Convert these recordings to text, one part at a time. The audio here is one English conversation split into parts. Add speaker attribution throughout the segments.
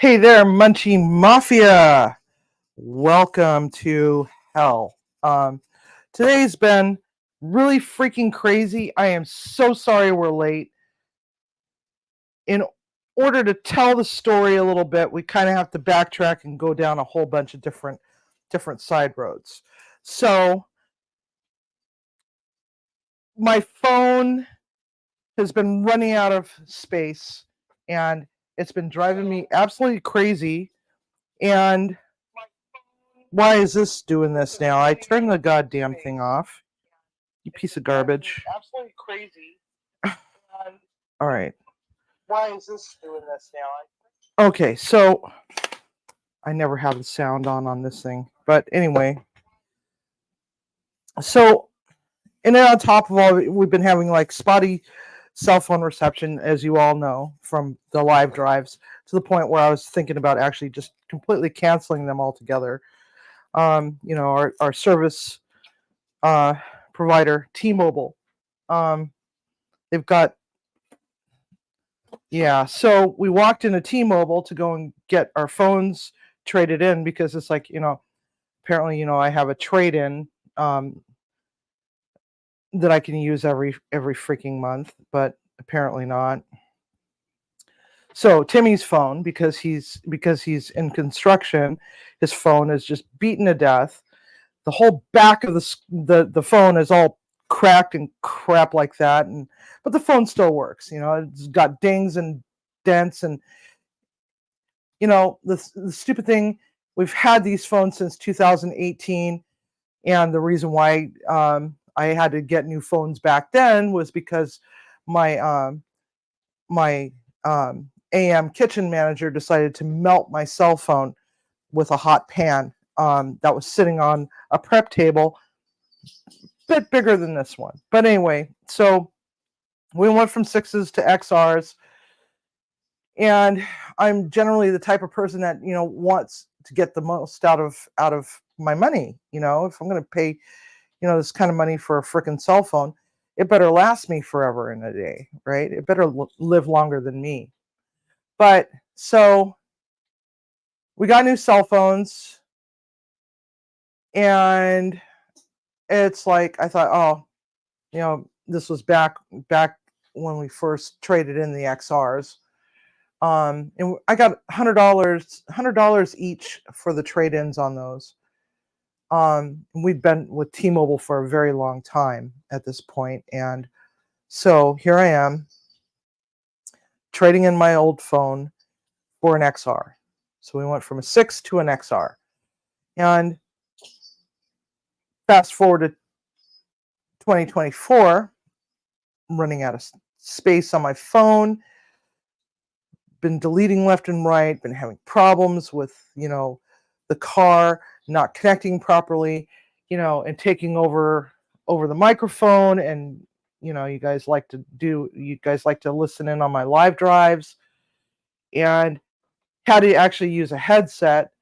Speaker 1: Hey there, Munchie Mafia. Welcome to hell. Today's been really freaking crazy. I am so sorry we're late. In order to tell the story a little bit, we kind of have to backtrack and go down a whole bunch of different side roads. So my phone has been running out of space and it's been driving me absolutely crazy. And why is this doing this now? I turned the goddamn thing off. You piece of garbage. Absolutely crazy. All right. Why is this doing this now? Okay, so I never have the sound on this thing. But anyway. So, and then on top of all, we've been having like spotty cell phone reception, as you all know, from the live drives, to the point where I was thinking about actually just completely canceling them altogether. Our service provider, T-Mobile, they've got, yeah. So we walked into T-Mobile to go and get our phones traded in because it's like, apparently, I have a trade-in that I can use every freaking month, but apparently not. So Timmy's phone, because he's in construction, his phone is just beaten to death. The whole back of the phone is all cracked and crap like that, but the phone still works. It's got dings and dents, and the stupid thing. We've had these phones since 2018, and the reason why I had to get new phones back then was because my AM kitchen manager decided to melt my cell phone with a hot pan that was sitting on a prep table, bit bigger than this one. But anyway, so we went from 6s to XRs, and I'm generally the type of person that wants to get the most out of my money. If I'm going to pay this kind of money for a freaking cell phone, it better last me forever in a day, right? It better live longer than me. But so we got new cell phones, and it's like I thought, this was back when we first traded in the XRs. And I got $100 each for the trade-ins on those. We'd been with T-Mobile for a very long time at this point, and so here I am trading in my old phone for an XR. So we went from a 6 to an XR, and fast forward to 2024, I'm running out of space on my phone. Been deleting left and right. Been having problems with the car not connecting properly, and taking over the microphone. And you guys like to listen in on my live drives, and how to actually use a headset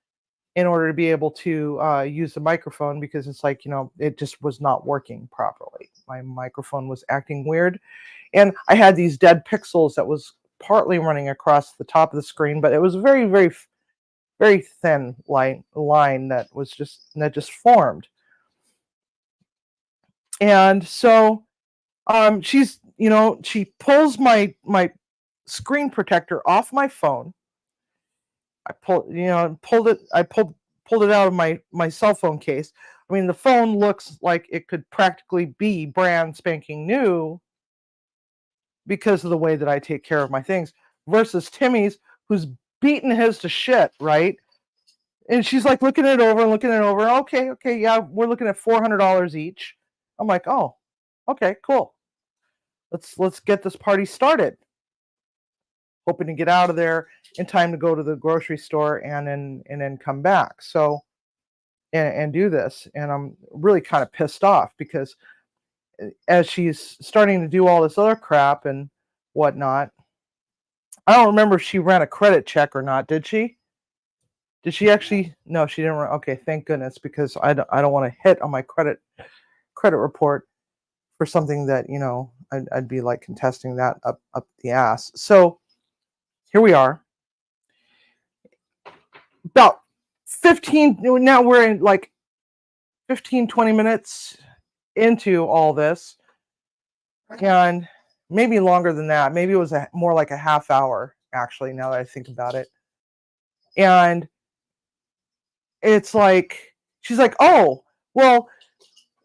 Speaker 1: in order to be able to use the microphone, because it's like it just was not working properly. My microphone was acting weird, and I had these dead pixels that was partly running across the top of the screen, but it was very, very, very thin line that just formed. And so she pulls my screen protector off my phone. I pulled it out of my cell phone case. I mean, the phone looks like it could practically be brand spanking new because of the way that I take care of my things, versus Timmy's, who's beating his to shit, right? And she's like looking it over. Okay, yeah, we're looking at $400 each. I'm like, oh, okay, cool. Let's get this party started. Hoping to get out of there in time to go to the grocery store and then come back. So and do this. And I'm really kind of pissed off because as she's starting to do all this other crap and whatnot, I don't remember if she ran a credit check or not. Did she? Did she actually? No, she didn't. Okay, thank goodness, because I don't want to hit on my credit report for something that I'd be like contesting that up the ass. So here we are, about 15, now we're in like 15, 20 minutes into all this, and maybe longer than that. Maybe it was more like a half hour, actually, now that I think about it. And it's like, she's like, oh, well,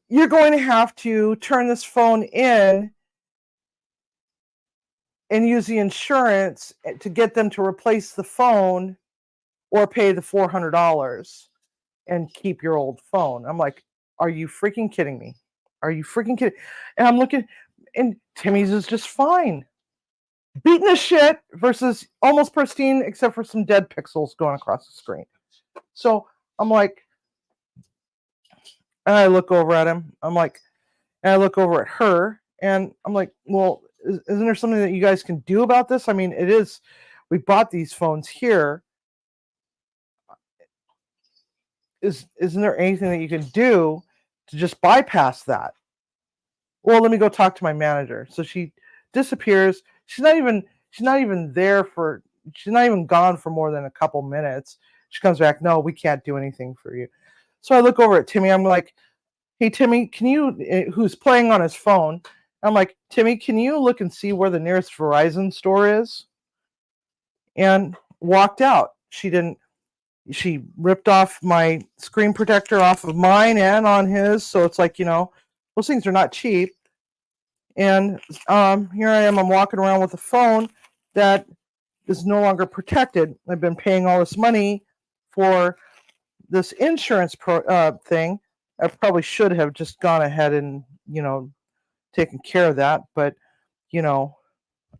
Speaker 1: you're going to have to turn this phone in and use the insurance to get them to replace the phone or pay the $400 and keep your old phone. I'm like, are you freaking kidding me? Are you freaking kidding? And I'm looking, and Timmy's is just fine. Beaten to shit versus almost pristine, except for some dead pixels going across the screen. So I'm like, and I look over at him. I'm like, and I look over at her, and I'm like, well, isn't there something that you guys can do about this? I mean, it is, we bought these phones here. Isn't there anything that you can do to just bypass that? Well, let me go talk to my manager. So she disappears. She's not even there for, she's not even gone for more than a couple minutes. She comes back, no, we can't do anything for you. So I look over at Timmy. I'm like, hey, Timmy, can you, who's playing on his phone? I'm like, Timmy, can you look and see where the nearest Verizon store is? And walked out. She ripped off my screen protector off of mine and on his. So it's like, those things are not cheap. And here I am, I'm walking around with a phone that is no longer protected. I've been paying all this money for this insurance thing. I probably should have just gone ahead and, taken care of that, but, I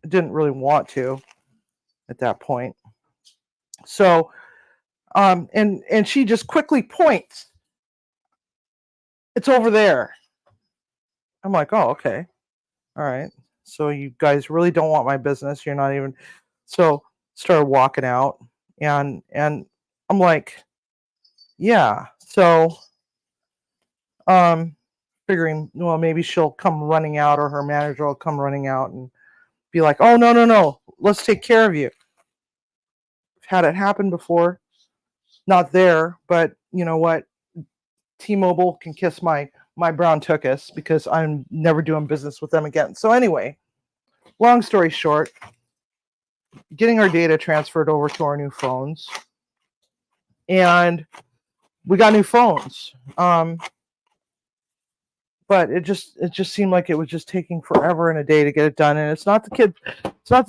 Speaker 1: didn't really want to at that point. So, and she just quickly points. It's over there. I'm like, oh, okay. All right. So you guys really don't want my business. You're not even. So started walking out, and I'm like, yeah. So figuring, well, maybe she'll come running out, or her manager will come running out and be like, oh, no, let's take care of you. I've had it happen before. Not there, but you know what? T-Mobile can kiss my brown tuchus, because I'm never doing business with them again. So anyway, long story short, getting our data transferred over to our new phones, and we got new phones. But it just seemed like it was just taking forever and a day to get it done. And it's not the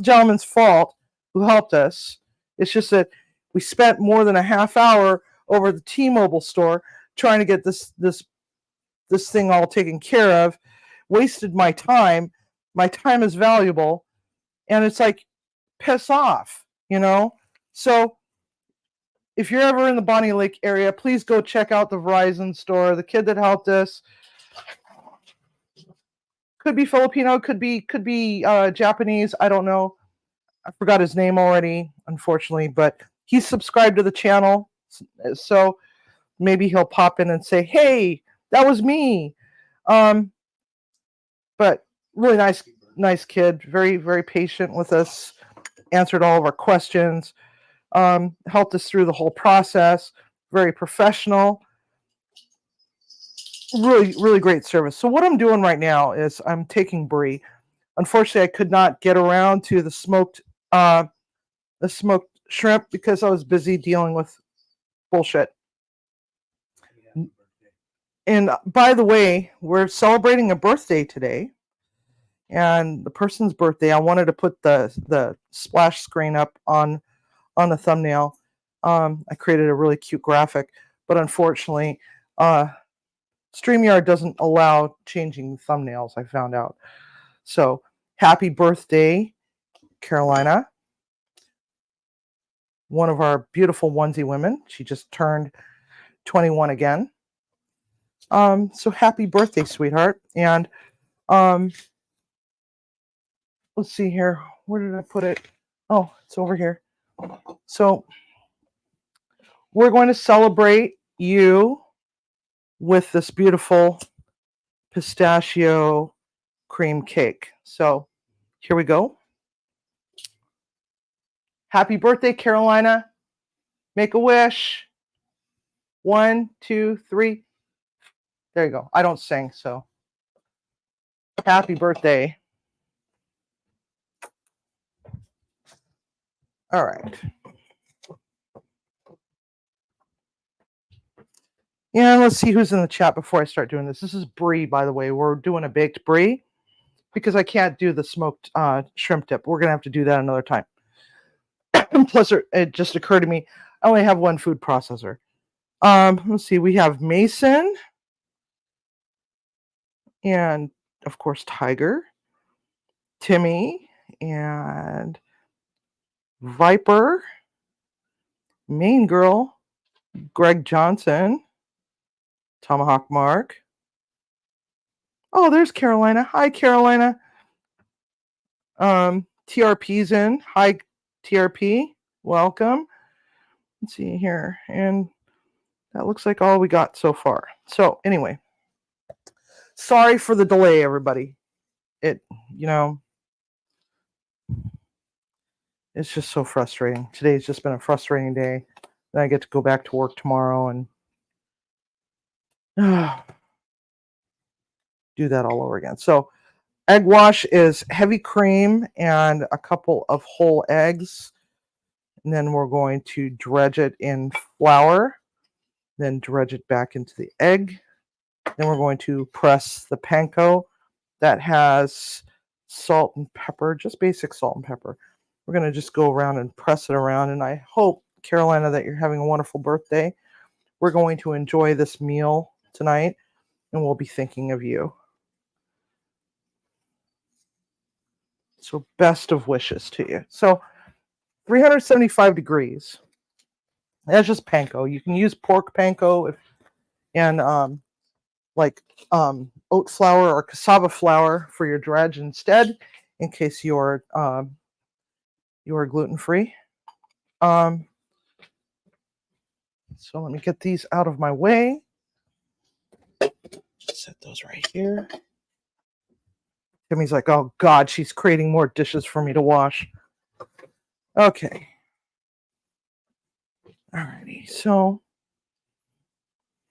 Speaker 1: gentleman's fault who helped us. It's just that we spent more than a half hour over the T-Mobile store trying to get this thing all taken care of. Wasted my time. My time is valuable, and it's like, piss off, So if you're ever in the Bonney Lake area, please go check out the Verizon store. The kid that helped us could be Filipino, could be Japanese. I don't know. I forgot his name already, unfortunately, but he's subscribed to the channel, so maybe he'll pop in and say, "Hey, that was me." But really nice kid, very, very patient with us, answered all of our questions, helped us through the whole process, very professional, really, really great service. So what I'm doing right now is I'm taking brie. Unfortunately, I could not get around to the smoked shrimp because I was busy dealing with bullshit. And by the way, we're celebrating a birthday today. And the person's birthday, I wanted to put the splash screen up on the thumbnail. I created a really cute graphic, but unfortunately, StreamYard doesn't allow changing thumbnails, I found out. So, happy birthday, Carolina. One of our beautiful onesie women. She just turned 21 again. So happy birthday, sweetheart. And let's see here. Where did I put it? Oh, it's over here. So we're going to celebrate you with this beautiful pistachio cream cake. So here we go. Happy birthday, Carolina. Make a wish. 1, 2, 3. There you go. I don't sing, so happy birthday. All right. Yeah, let's see who's in the chat before I start doing this. This is brie, by the way. We're doing a baked brie because I can't do the smoked shrimp dip. We're going to have to do that another time. Plus, it just occurred to me, I only have one food processor. Let's see. We have Mason and, of course, Tiger, Timmy, and Viper, Main Girl, Greg Johnson, Tomahawk Mark. Oh, there's Carolina. Hi, Carolina. TRP's in. Hi, TRP. Welcome. Let's see here. And that looks like all we got so far. So anyway, sorry for the delay, everybody. It's just so frustrating. Today's just been a frustrating day. Then I get to go back to work tomorrow and do that all over again. So egg wash is heavy cream and a couple of whole eggs. And then we're going to dredge it in flour, then dredge it back into the egg. Then we're going to press the panko that has salt and pepper, just basic salt and pepper. We're going to just go around and press it around. And I hope, Carolina, that you're having a wonderful birthday. We're going to enjoy this meal tonight, and we'll be thinking of you. So best of wishes to you. So 375 degrees. That's just panko. You can use pork panko and oat flour or cassava flour for your dredge instead, in case you're gluten-free. So let me get these out of my way. Set those right here. Timmy's like, oh God, she's creating more dishes for me to wash. Okay. Alrighty, so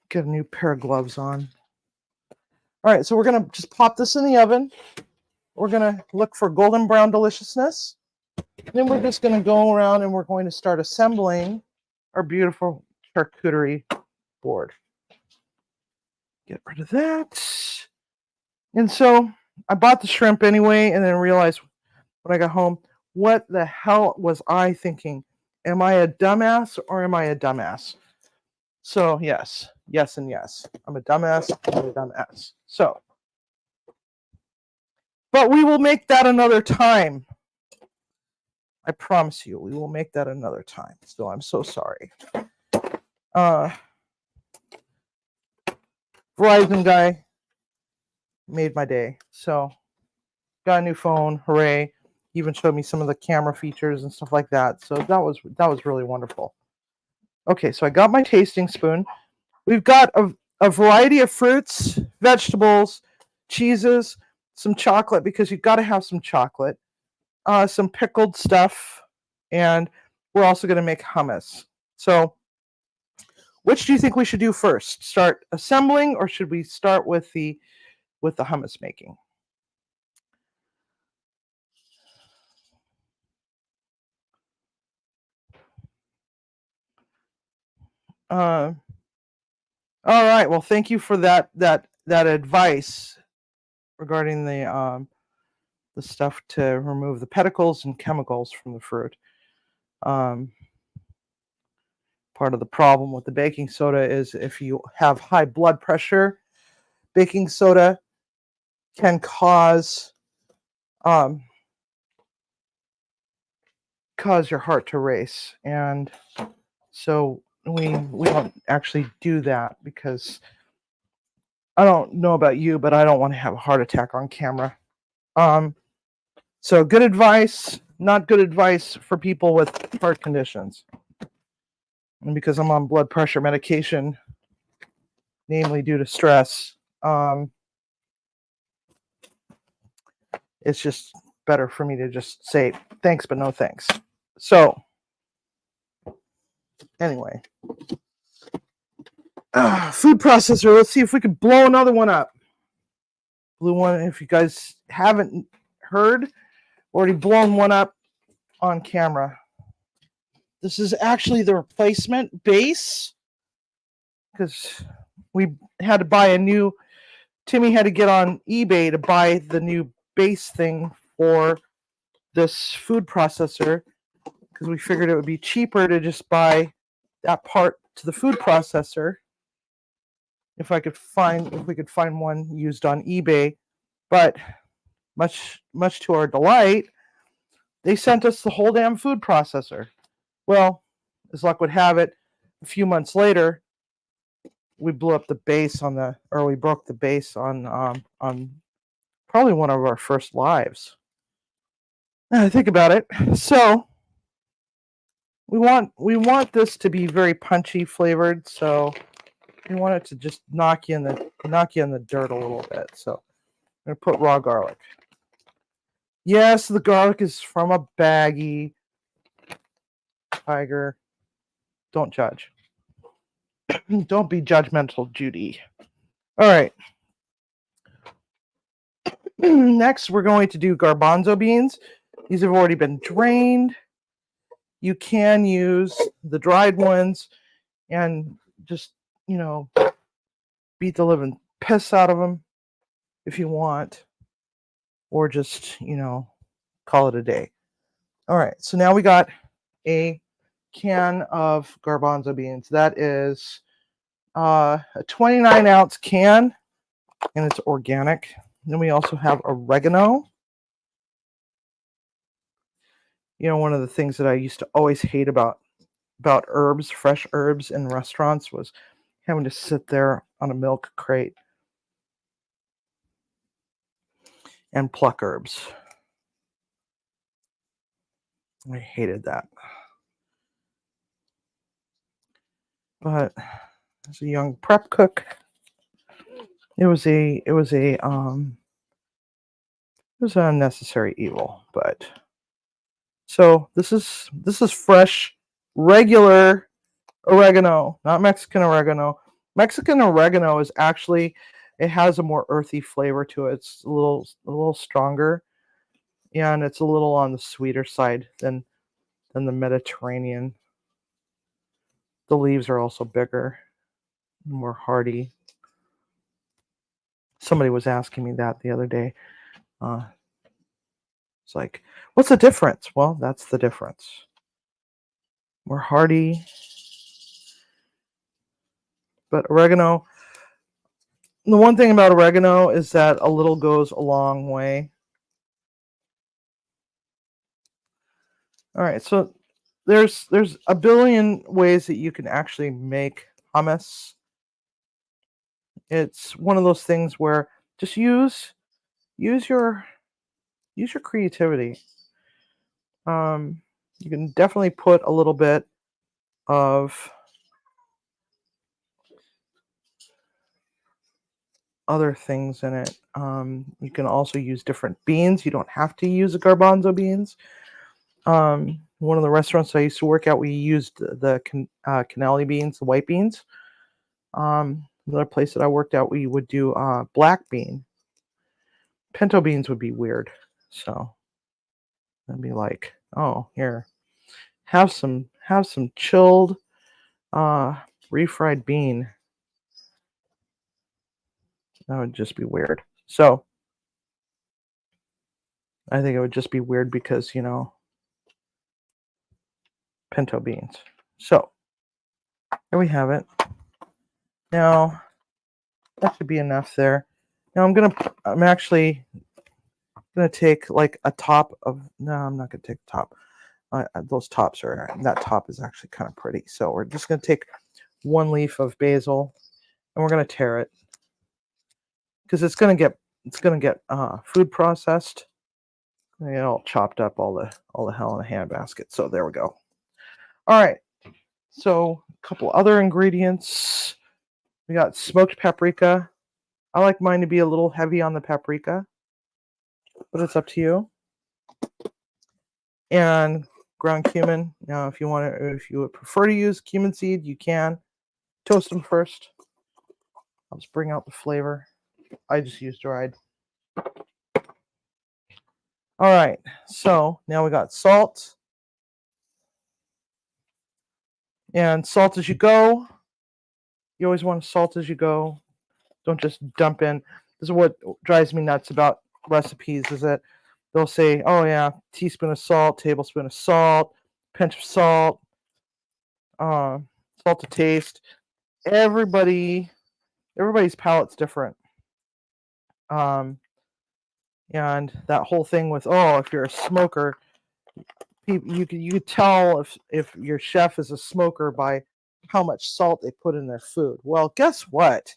Speaker 1: get a new pair of gloves on. All right, so we're gonna just pop this in the oven. We're gonna look for golden brown deliciousness. Then we're just gonna go around and we're going to start assembling our beautiful charcuterie board. Get rid of that. And so I bought the shrimp anyway and then realized when I got home, what the hell was I thinking? Am I a dumbass or am I a dumbass? So yes, and yes. I'm a dumbass. So, but we will make that another time. I promise you, we will make that another time. So I'm so sorry. Verizon guy made my day. So got a new phone, hooray. He even showed me some of the camera features and stuff like that. So that was really wonderful. Okay, so I got my tasting spoon. We've got a variety of fruits, vegetables, cheeses, some chocolate, because you've got to have some chocolate, some pickled stuff, and we're also going to make hummus. So which do you think we should do first? Start assembling, or should we start with the hummus making? All right. Well, thank you for that advice regarding the stuff to remove the pedicles and chemicals from the fruit. Part of the problem with the baking soda is if you have high blood pressure, baking soda can cause your heart to race, and so we don't actually do that, because I don't know about you, but I don't want to have a heart attack on camera. So good advice, not good advice for people with heart conditions. And because I'm on blood pressure medication, namely due to stress, it's just better for me to just say thanks, but no thanks. So Anyway. Food processor. Let's see if we can blow another one up. Blew one. If you guys haven't heard, already blown one up on camera. This is actually the replacement base because we had to buy a new. Timmy had to get on eBay to buy the new base thing for this food processor because we figured it would be cheaper to just buy that part to the food processor if we could find one used on eBay. But much to our delight, they sent us the whole damn food processor. Well, as luck would have it, a few months later, we blew up the base we broke the base on probably one of our first lives. Now I think about it. So we want this to be very punchy flavored, so we want it to just knock you in the dirt a little bit. So I'm gonna put raw garlic. Yes, the garlic is from a baggie. Tiger, don't judge. Don't be judgmental, Judy. All right. Next, we're going to do garbanzo beans. These have already been drained. You can use the dried ones and just, beat the living piss out of them if you want, or just, call it a day. All right, so now we got a can of garbanzo beans. That is a 29-ounce can, and it's organic. Then we also have oregano. One of the things that I used to always hate about herbs, fresh herbs in restaurants, was having to sit there on a milk crate and pluck herbs. I hated that. But as a young prep cook, it was an unnecessary evil. But so this is fresh, regular oregano, not Mexican oregano. Mexican oregano is actually, it has a more earthy flavor to it. It's a little stronger, and it's a little on the sweeter side than the Mediterranean. The leaves are also bigger, more hardy. Somebody was asking me that the other day. It's like, what's the difference? Well, that's the difference. More hardy. But oregano, the one thing about oregano is that a little goes a long way. All right, so there's a billion ways that you can actually make hummus. It's one of those things where just use your creativity. You can definitely put a little bit of other things in it. You can also use different beans. You don't have to use the garbanzo beans. One of the restaurants I used to work at, we used the cannelli beans, the white beans. Another place that I worked at, we would do black bean. Pinto beans would be weird. So I'd be like, oh, here, have some chilled refried bean. That would just be weird. So I think it would just be weird because, pinto beans. So there we have it. Now that should be enough there. Now I'm actually gonna take like a top of, no, I'm not gonna take the top. Those tops that top is actually kind of pretty. So we're just gonna take one leaf of basil and we're gonna tear it because it's gonna get food processed. And it all chopped up, all the hell in a handbasket. So there we go. All right. So a couple other ingredients. We got smoked paprika. I like mine to be a little heavy on the paprika, but it's up to you. And ground cumin. Now, if you would prefer to use cumin seed, you can. Toast them first. I'll just bring out the flavor. I just use dried. All right, so now we got salt. And salt as you go. You always want to salt as you go. Don't just dump in. This is what drives me nuts about recipes, is that they'll say, oh yeah, teaspoon of salt, tablespoon of salt, pinch of salt, salt to taste. Everybody's palate's different. And that whole thing with, oh, if you're a smoker, you could tell if your chef is a smoker by how much salt they put in their food. Well, guess what?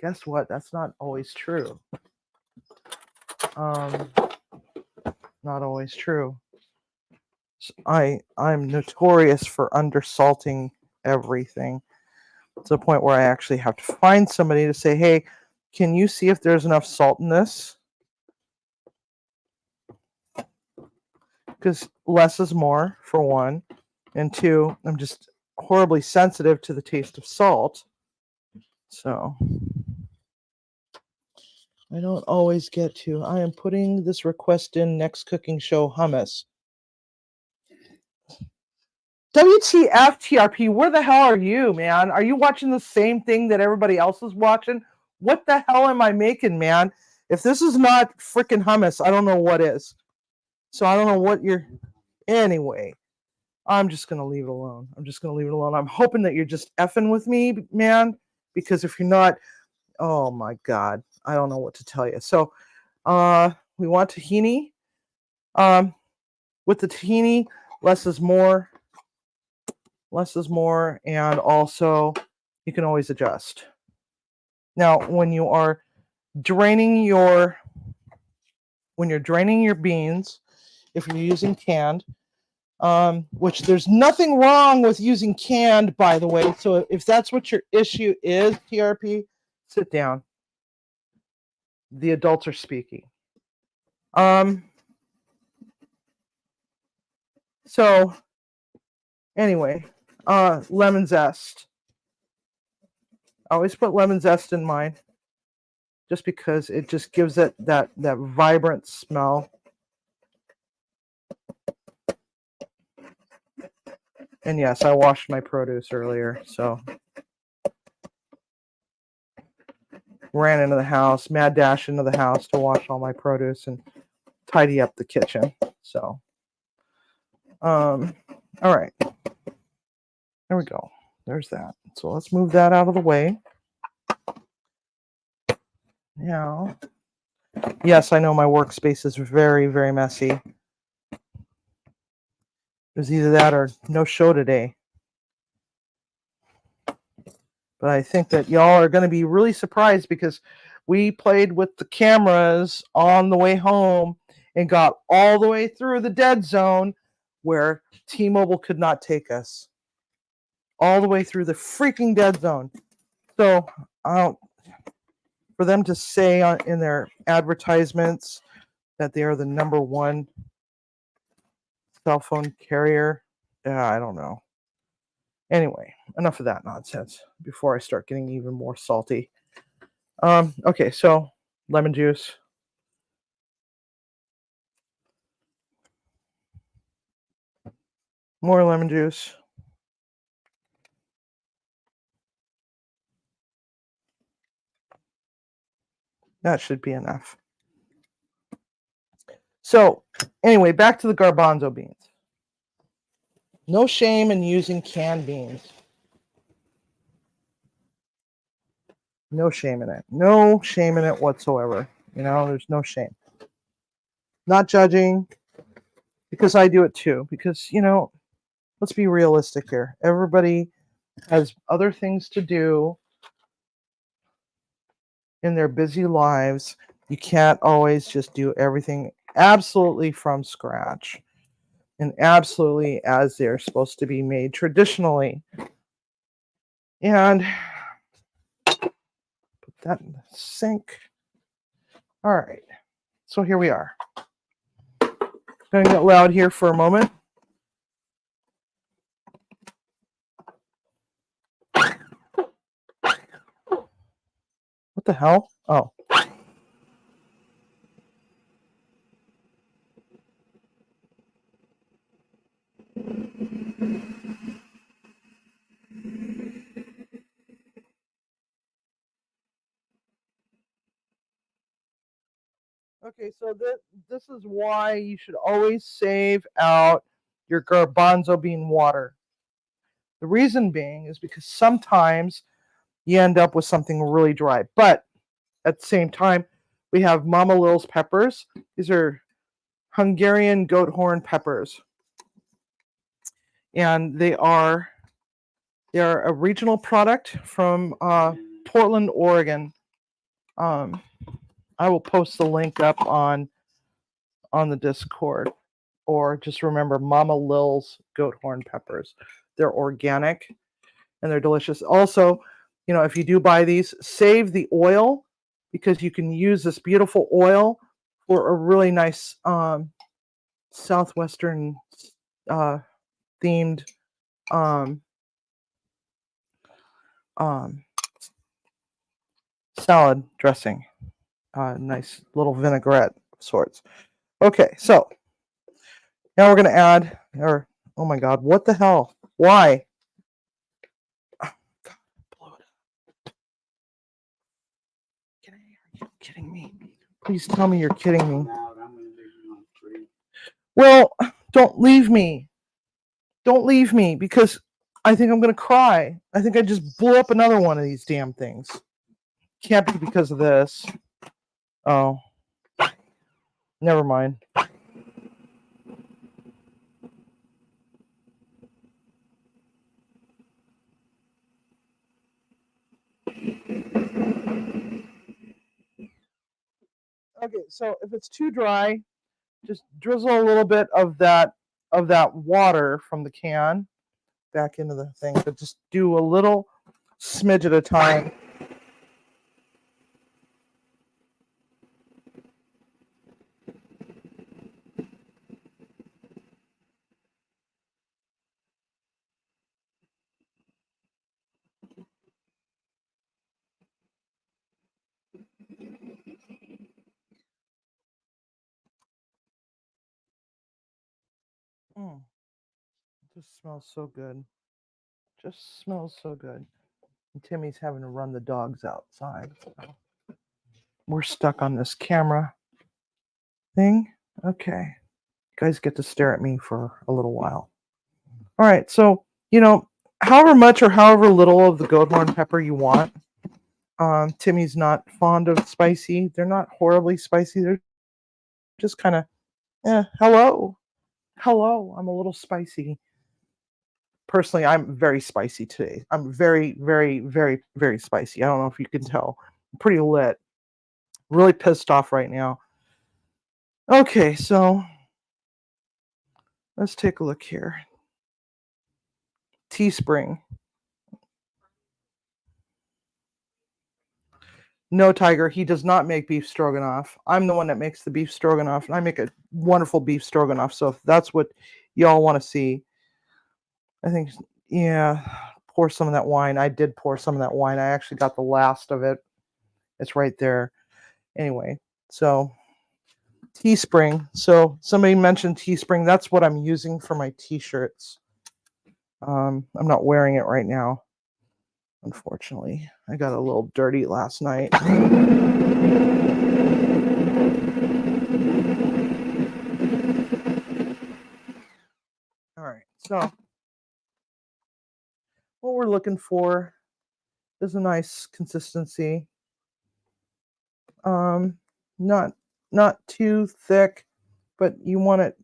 Speaker 1: That's not always true. Not always true. I'm notorious for undersalting everything to the point where I actually have to find somebody to say, hey, can you see if there's enough salt in this? Because less is more, for one. And two, I'm just horribly sensitive to the taste of salt. So I don't always get to. I am putting this request in next cooking show hummus. WTF, TRP, where the hell are you, man? Are you watching the same thing that everybody else is watching? What the hell am I making, man? If this is not freaking hummus, I don't know what is. So I don't know what you're... Anyway, I'm just going to leave it alone. I'm hoping that you're just effing with me, man, because if you're not, oh my God, I don't know what to tell you. So we want tahini. With the tahini, less is more, and also you can always adjust. Now, when you're draining your beans, if you're using canned, which there's nothing wrong with using canned, by the way. So if that's what your issue is, TRP, sit down. The adults are speaking. So anyway, lemon zest. I always put lemon zest in mine, just because it just gives it that vibrant smell. And yes, I washed my produce earlier, so ran into the house, mad dash into the house to wash all my produce and tidy up the kitchen. So, all right, there we go. There's that. So let's move that out of the way. Now, yes, I know my workspace is very, very messy. There's either that or no show today. But I think that y'all are going to be really surprised, because we played with the cameras on the way home and got all the way through the dead zone where T-Mobile could not take us. All the way through the freaking dead zone. So, for them to say in their advertisements that they are the #1 cell phone carrier, I don't know. Anyway, enough of that nonsense before I start getting even more salty. Okay, so lemon juice. More lemon juice. That should be enough. So, anyway, back to the garbanzo beans. No shame in using canned beans. No shame in it. No shame in it whatsoever. There's no shame. Not judging, because I do it too. Because, let's be realistic here. Everybody has other things to do in their busy lives. You can't always just do everything absolutely from scratch and absolutely as they're supposed to be made traditionally. And put that in the sink. All right, so here we are. Gonna get loud here for a moment. What the hell? Oh. Okay, so this is why you should always save out your garbanzo bean water. The reason being is because sometimes you end up with something really dry. But at the same time, we have Mama Lil's peppers. These are Hungarian goat horn peppers. And they are a regional product from Portland, Oregon. I will post the link up on the Discord, or just remember Mama Lil's goat horn peppers. They're organic and they're delicious. Also, if you do buy these, save the oil, because you can use this beautiful oil for a really nice southwestern themed salad dressing. Nice little vinaigrette of sorts. Okay, so now we're going to add, oh my God, what the hell? Why? Oh, God, blow it up. Are you kidding me? Please tell me you're kidding me. Well, don't leave me. Don't leave me, because I think I'm going to cry. I think I just blew up another one of these damn things. Can't be because of this. Oh. Never mind. Okay, so if it's too dry, just drizzle a little bit of that water from the can back into the thing, but just do a little smidge at a time. This smells so good. Just smells so good. And Timmy's having to run the dogs outside. So we're stuck on this camera thing. Okay. You guys get to stare at me for a little while. All right. So, however much or however little of the goat horn pepper you want. Timmy's not fond of spicy. They're not horribly spicy. They're just kind of, hello. I'm a little spicy. Personally, I'm very spicy today. I'm very, very, very, very spicy. I don't know if you can tell. I'm pretty lit. Really pissed off right now. Okay, so let's take a look here. Teespring. No, Tiger, he does not make beef stroganoff. I'm the one that makes the beef stroganoff, and I make a wonderful beef stroganoff. So if that's what y'all want to see, I think, pour some of that wine. I did pour some of that wine. I actually got the last of it. It's right there. Anyway, so Teespring. So somebody mentioned Teespring. That's what I'm using for my t-shirts. I'm not wearing it right now, unfortunately. I got a little dirty last night. All right, so what we're looking for is a nice consistency. Not too thick, but you want it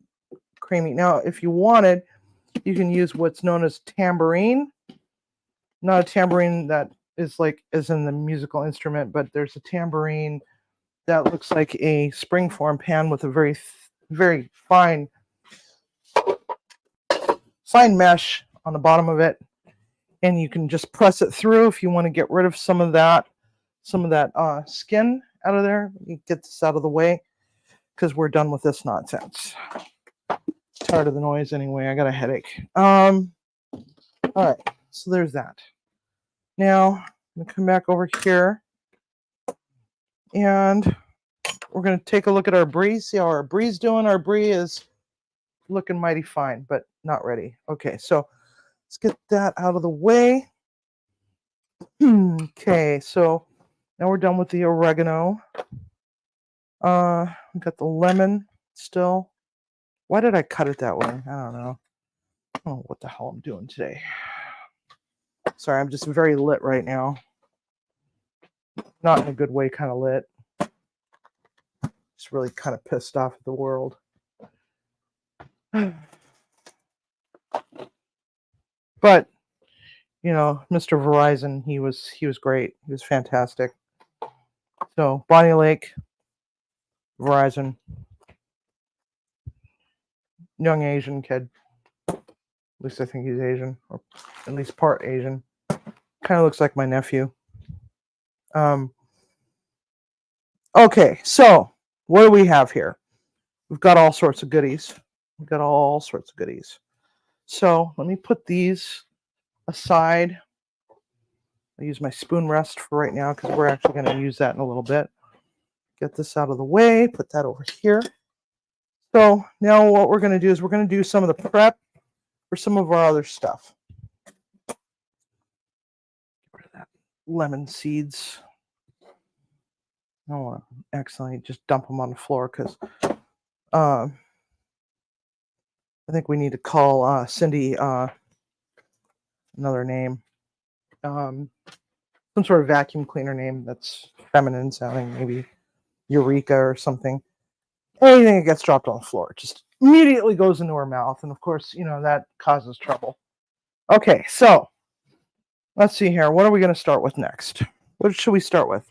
Speaker 1: creamy. Now, if you wanted, you can use what's known as tambourine. Not a tambourine that is as in the musical instrument, but there's a tambourine that looks like a springform pan with a very, very fine mesh on the bottom of it, and you can just press it through if you want to get rid of some of that skin out of there. You get this out of the way because we're done with this nonsense. tired of the noise anyway. I got a headache. All right, so there's that. Now I'm gonna come back over here, and we're gonna take a look at our brie. See how our brie's doing. Our brie is looking mighty fine, but not ready. Okay, so let's get that out of the way. Okay, so now we're done with the oregano. We got the lemon still. Why did I cut it that way? I don't know. I don't know what the hell I'm doing today. Sorry, I'm just very lit right now. Not in a good way, kind of lit. Just really kind of pissed off at the world. But you know, Mr. Verizon, he was great. He was fantastic. So Bonney Lake, Verizon, young Asian kid. At least I think he's Asian, or at least part Asian. Kind of looks like my nephew. Okay, so what do we have here? We've got all sorts of goodies. So let me put these aside. I'll use my spoon rest for right now because we're actually going to use that in a little bit. Get this out of the way, put that over here. So now what we're going to do is we're going to do some of the prep for some of our other stuff. Get rid of that lemon seeds. I don't want to accidentally just dump them on the floor because I think we need to call Cindy another name. Some sort of vacuum cleaner name that's feminine sounding, maybe Eureka or something. Anything that gets dropped on the floor just immediately goes into her mouth. And of course, you know, that causes trouble. Okay, so let's see here. What are we going to start with next? What should we start with?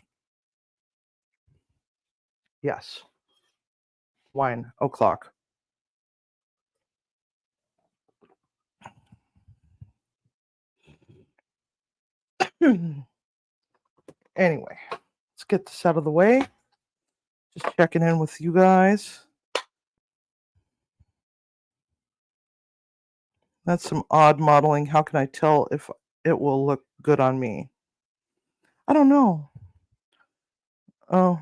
Speaker 1: Yes. Wine o'clock. Anyway, let's get this out of the way. Just checking in with you guys. That's some odd modeling. How can I tell if it will look good on me? I don't know. Oh,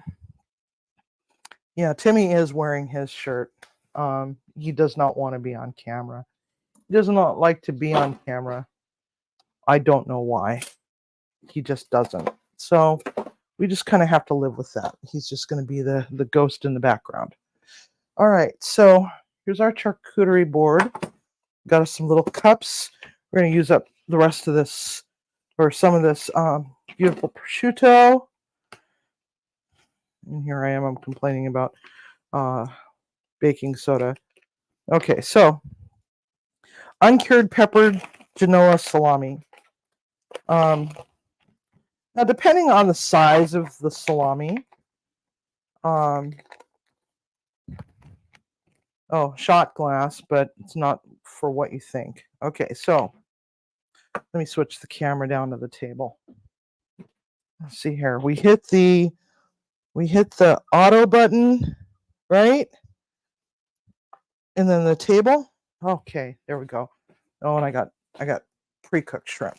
Speaker 1: yeah, Timmy is wearing his shirt. He does not want to be on camera. He does not like to be on camera. I don't know why. He just doesn't. So we just kind of have to live with that. He's just going to be the ghost in the background. All right, so here's our charcuterie board. Got us some little cups. We're going to use up the rest of this, or some of this beautiful prosciutto. And here I am, I'm complaining about baking soda. Okay, so uncured peppered Genoa salami. Now, depending on the size of the salami, shot glass, but it's not for what you think. Okay, so let me switch the camera down to the table. Let's see here. We hit the auto button, right? And then the table. Okay, there we go. Oh, and I got pre-cooked shrimp.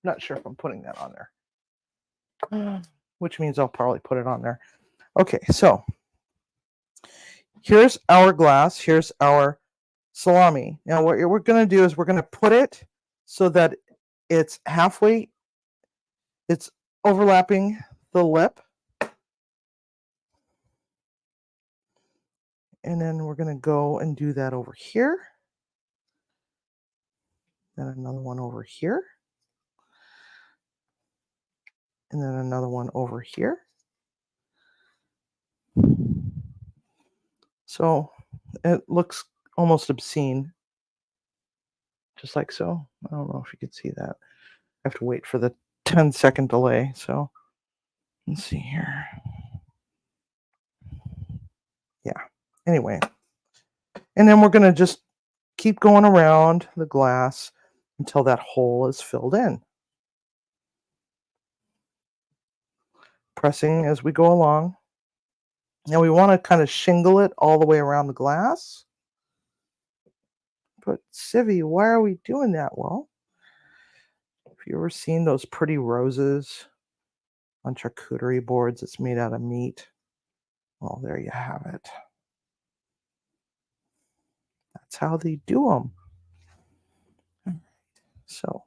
Speaker 1: Not sure if I'm putting that on there. Which means I'll probably put it on there. Okay, so here's our glass. Here's our salami. Now what we're going to do is we're going to put it so that it's halfway, it's overlapping the lip. And then we're going to go and do that over here. Then another one over here. And then another one over here. So it looks almost obscene. Just like so. I don't know if you could see that. I have to wait for the 10-second delay. So let's see here. Yeah. Anyway. And then we're going to just keep going around the glass until that hole is filled in. Pressing as we go along. Now we want to kind of shingle it all the way around the glass. But Civvy, why are we doing that? Well, have you ever seen those pretty roses on charcuterie boards that's made out of meat? Well, there you have it. That's how they do them. So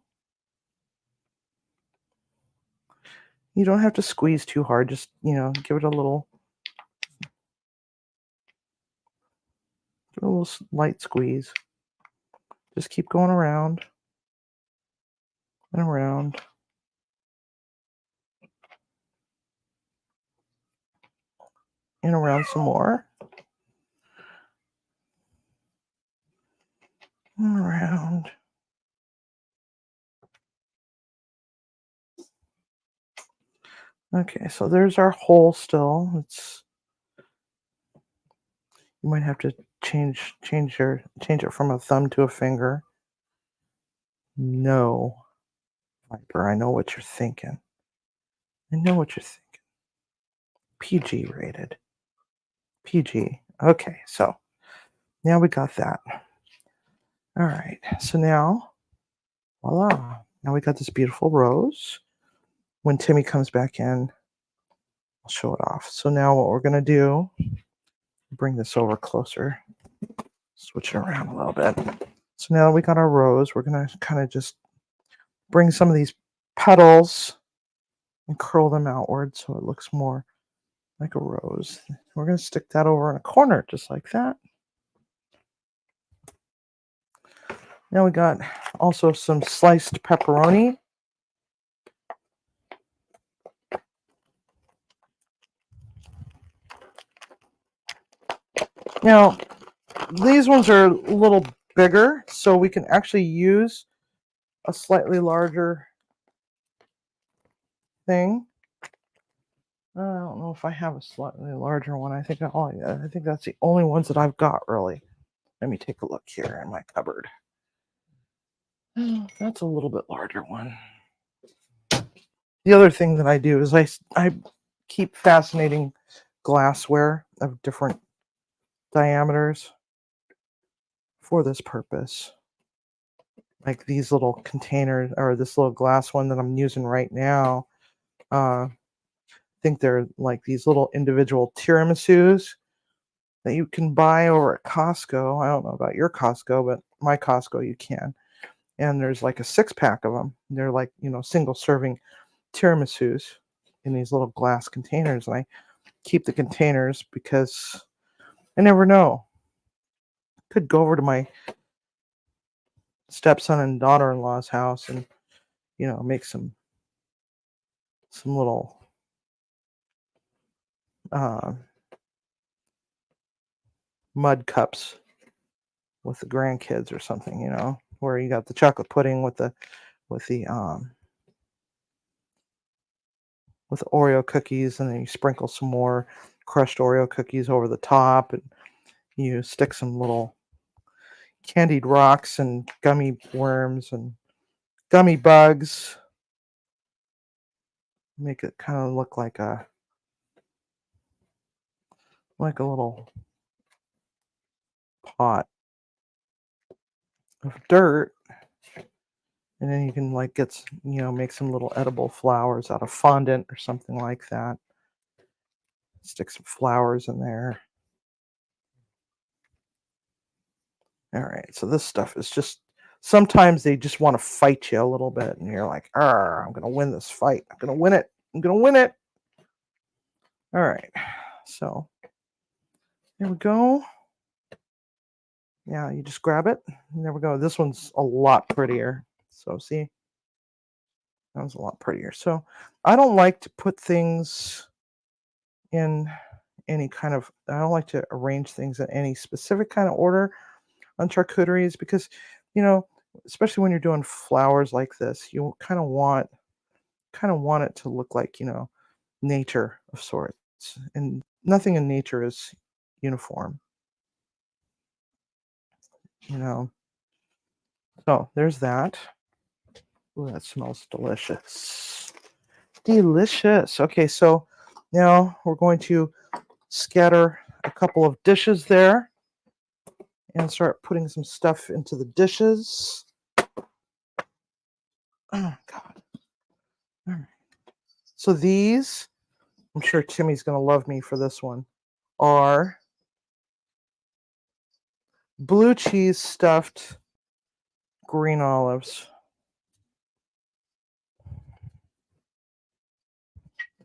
Speaker 1: you don't have to squeeze too hard. Just, give it a little light squeeze. Just keep going around and around. And around some more. And around. Okay, so there's our hole still. You might have to change it from a thumb to a finger. No, Viper, I know what you're thinking. I know what you're thinking. PG rated. PG. Okay, so now we got that. All right, so now, voila. Now we got this beautiful rose. When Timmy comes back in, I'll show it off. So now what we're going to do, bring this over closer, switch it around a little bit. So now we got our rose. We're going to kind of just bring some of these petals and curl them outward so it looks more like a rose. We're going to stick that over in a corner just like that. Now we got also some sliced pepperoni. Now, these ones are a little bigger, so we can actually use a slightly larger thing. I don't know if I have a slightly larger one. I think that's the only ones that I've got, really. Let me take a look here in my cupboard. That's a little bit larger one. The other thing that I do is I keep fascinating glassware of different diameters for this purpose. Like these little containers, or this little glass one that I'm using right now. I think they're like these little individual tiramisus that you can buy over at Costco. I don't know about your Costco, but my Costco you can. And there's like a 6-pack of them. They're like, single serving tiramisus in these little glass containers. And I keep the containers because I never know. Could go over to my stepson and daughter-in-law's house and, make some little mud cups with the grandkids or something, where you got the chocolate pudding with the Oreo cookies, and then you sprinkle some more crushed Oreo cookies over the top, and you stick some little candied rocks and gummy worms and gummy bugs. Make it kind of look like a little pot of dirt. And then you can make some little edible flowers out of fondant or something like that. Stick some flowers in there. All right, so this stuff is just, sometimes they just want to fight you a little bit, and you're like, I'm going to win this fight. I'm going to win it. I'm going to win it. All right, so there we go. Yeah, you just grab it. And there we go. This one's a lot prettier. So see, that was a lot prettier. So I don't like to put things in any kind of, I don't like to arrange things in any specific kind of order on charcuteries because, especially when you're doing flowers like this, you kind of want it to look like, nature of sorts. And nothing in nature is uniform. So there's that. Ooh, that smells delicious. Delicious. Okay, so now we're going to scatter a couple of dishes there. and start putting some stuff into the dishes. Oh, God. All right. So these, I'm sure Timmy's going to love me for this one, are blue cheese stuffed green olives.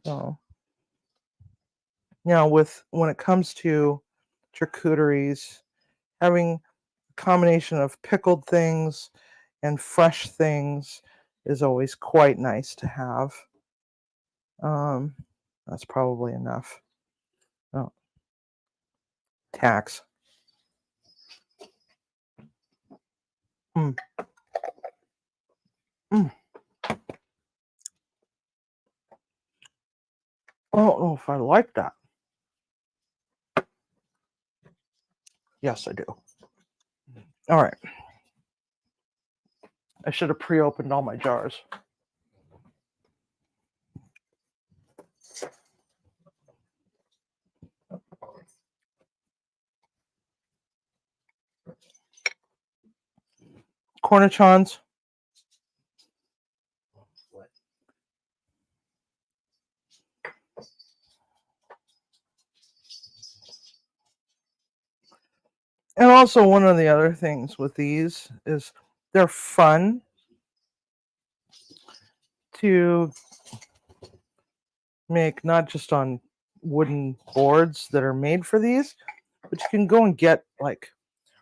Speaker 1: So, now when it comes to charcuteries, having a combination of pickled things and fresh things is always quite nice to have. That's probably enough. Oh, tax. Mm. Mm. I don't know if I like that. Yes, I do. All right. I should have pre-opened all my jars. Cornichons. And also, one of the other things with these is they're fun to make, not just on wooden boards that are made for these, but you can go and get like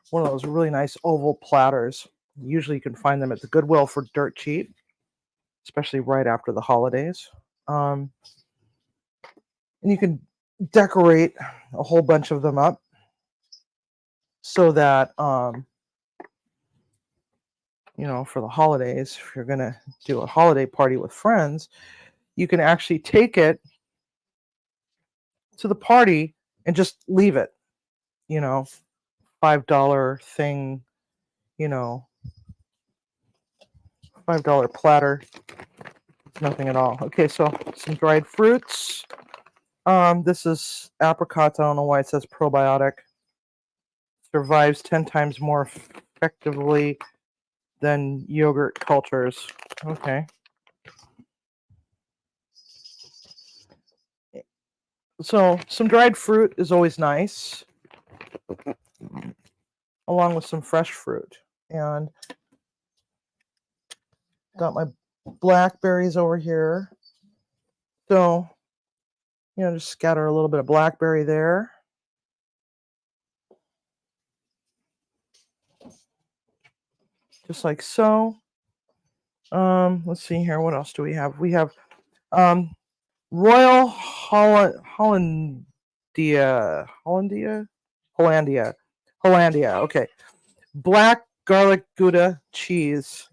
Speaker 1: one of those really nice oval platters. Usually you can find them at the Goodwill for dirt cheap, especially right after the holidays. And you can decorate a whole bunch of them up so that for the holidays, if you're gonna do a holiday party with friends, you can actually take it to the party and just leave it. $5 thing, $5 platter. Nothing at all. Okay, so some dried fruits. This is apricots. I don't know why it says probiotic. Survives 10 times more effectively than yogurt cultures. Okay. So some dried fruit is always nice, along with some fresh fruit. And got my blackberries over here. So, just scatter a little bit of blackberry there. Just like so. Let's see here. What else do we have? We have Royal Hollandia. Okay. Black garlic Gouda cheese.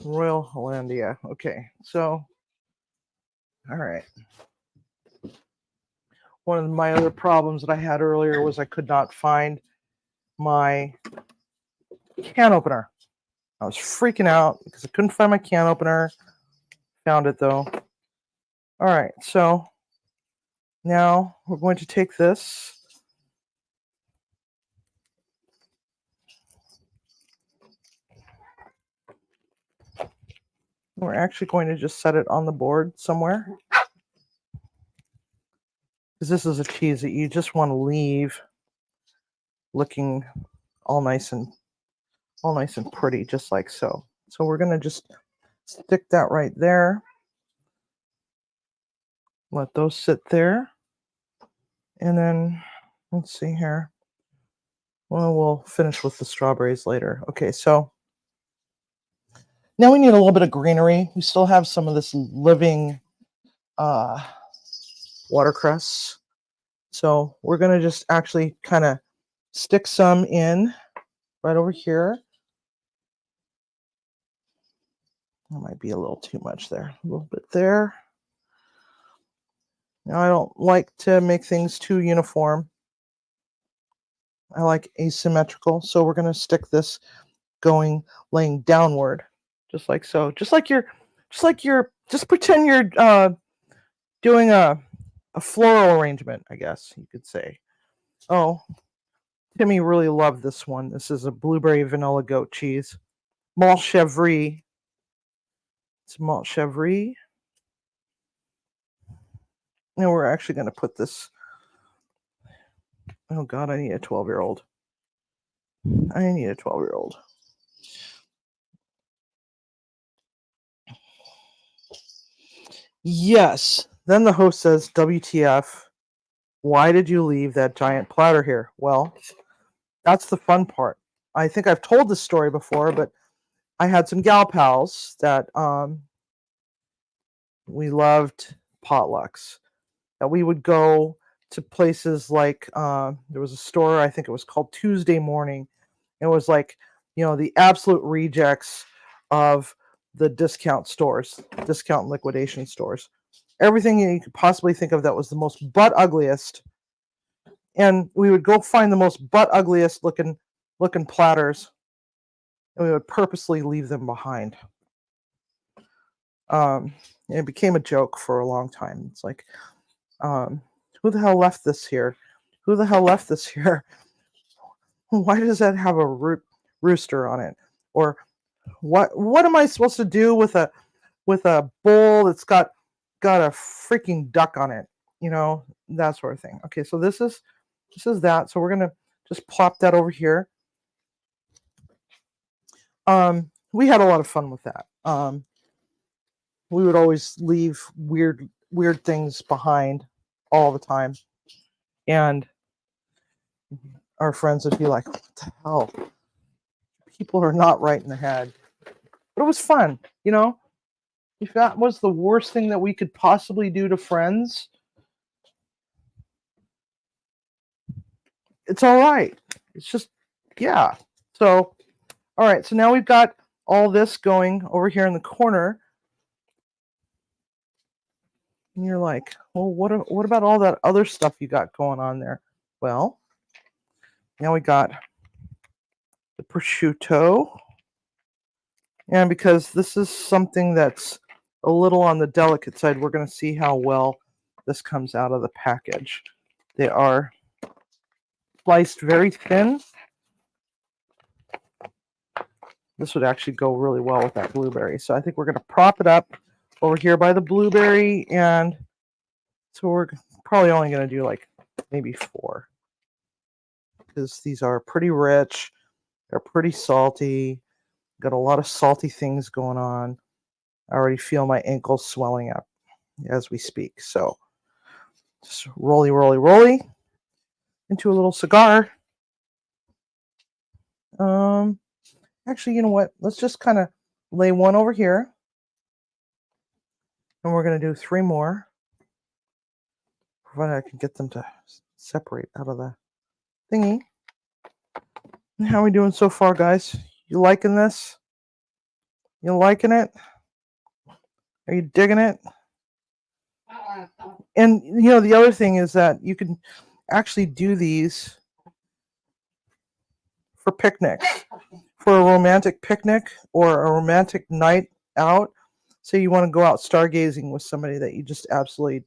Speaker 1: Royal Hollandia. Okay. So, all right. One of my other problems that I had earlier was I could not find my can opener. I was freaking out because I couldn't find my can opener. Found it though. All right, so now we're going to take this. We're actually going to just set it on the board somewhere. Because this is a cheese that you just want to leave looking all nice and pretty, just like so. So we're going to just stick that right there. Let those sit there. And then, let's see here. Well, we'll finish with the strawberries later. Okay, so now we need a little bit of greenery. We still have some of this living watercress. So we're going to just actually kind of stick some in right over here. That might be a little too much there. A little bit there. Now I don't like to make things too uniform. I like asymmetrical. So we're going to stick this laying downward, just like so. Just pretend you're doing a a floral arrangement, I guess you could say. Oh, Timmy really loved this one. This is a blueberry vanilla goat cheese. Malt chevre. It's malt chevre. And we're actually going to put this. Oh, God, I need a 12-year-old. I need a 12-year-old. Yes. Then the host says, WTF, why did you leave that giant platter here? Well, that's the fun part. I think I've told this story before, but I had some gal pals that we loved potlucks. That we would go to places like there was a store, I think it was called Tuesday Morning. It was like, the absolute rejects of the discount stores, discount and liquidation stores. Everything you could possibly think of that was the most butt ugliest. And we would go find the most butt ugliest looking platters, and we would purposely leave them behind. It became a joke for a long time. It's like, who the hell left this here? Who the hell left this here? Why does that have a rooster on it? Or what am I supposed to do with a bowl that's got a freaking duck on it? That sort of thing. Okay, so this is that. So we're gonna just plop that over here. We had a lot of fun with that. We would always leave weird things behind all the time, and our friends would be like, "What the hell? People are not right in the head." But it was fun, If that was the worst thing that we could possibly do to friends, it's all right. It's just, yeah. So, all right. So now we've got all this going over here in the corner. And you're like, well, what about all that other stuff you got going on there? Well, now we got the prosciutto. And because this is something that's a little on the delicate side, we're going to see how well this comes out of the package. They are sliced very thin. This would actually go really well with that blueberry. So I think we're going to prop it up over here by the blueberry. And so we're probably only going to do like maybe 4. Because these are pretty rich. They're pretty salty. Got a lot of salty things going on. I already feel my ankles swelling up as we speak. So just roly into a little cigar. Actually, you know what? Let's just kind of lay one over here. And we're going to do 3 more. Provided I can get them to separate out of the thingy. And how are we doing so far, guys? You liking this? You liking it? Are you digging it? And, the other thing is that you can actually do these for picnics, for a romantic picnic or a romantic night out. Say you want to go out stargazing with somebody that you just absolutely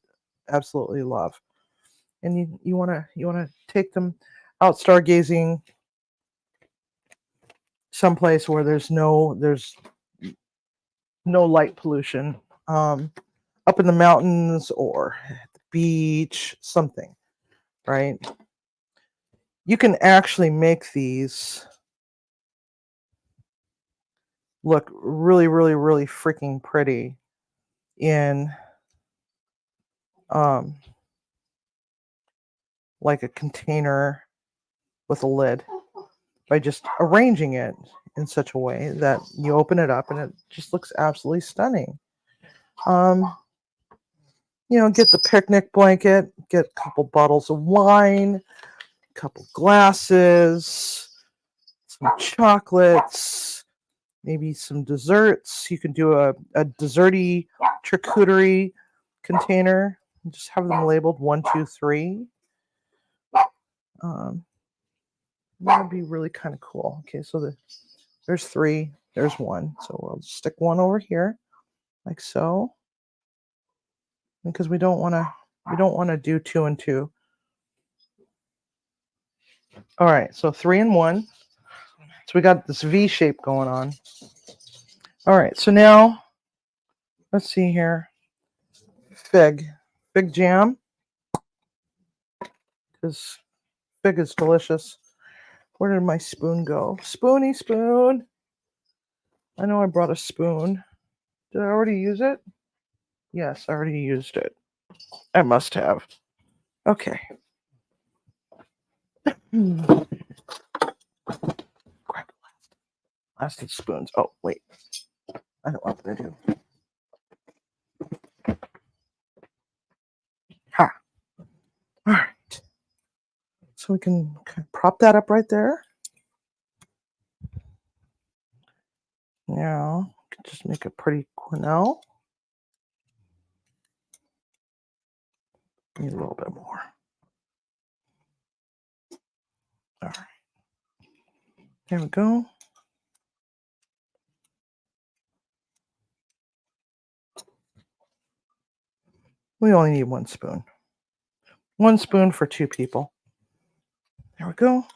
Speaker 1: love, and you want to take them out stargazing someplace where there's no light pollution, up in the mountains or at the beach, something, right? You can actually make these look really freaking pretty in like a container with a lid by just arranging it in such a way that you open it up and it just looks absolutely stunning. Get the picnic blanket, get a couple bottles of wine, a couple glasses, some chocolates, maybe some desserts. You can do a desserty charcuterie container. Just have them labeled 1, 2, 3. That'd be really kind of cool. Okay, so there's 3, there's 1. So we'll stick one over here, like so. Because we don't want to You don't want to do 2 and 2. All right, so 3 and 1. So we got this V shape going on. All right, so now let's see here. Fig jam, because fig is delicious. Where did my spoon go? Spoony spoon. I know I brought a spoon. Did I already use it? Yes, I already used it. I must have. Okay. Grab the last of the spoons. Oh, wait. I know what I'm going to do. Ha. All right. So we can kind of prop that up right there. Now, just make a pretty quenelle. Need a little bit more. All right. There we go. We only need 1 spoon. 1 spoon for 2 people. There we go.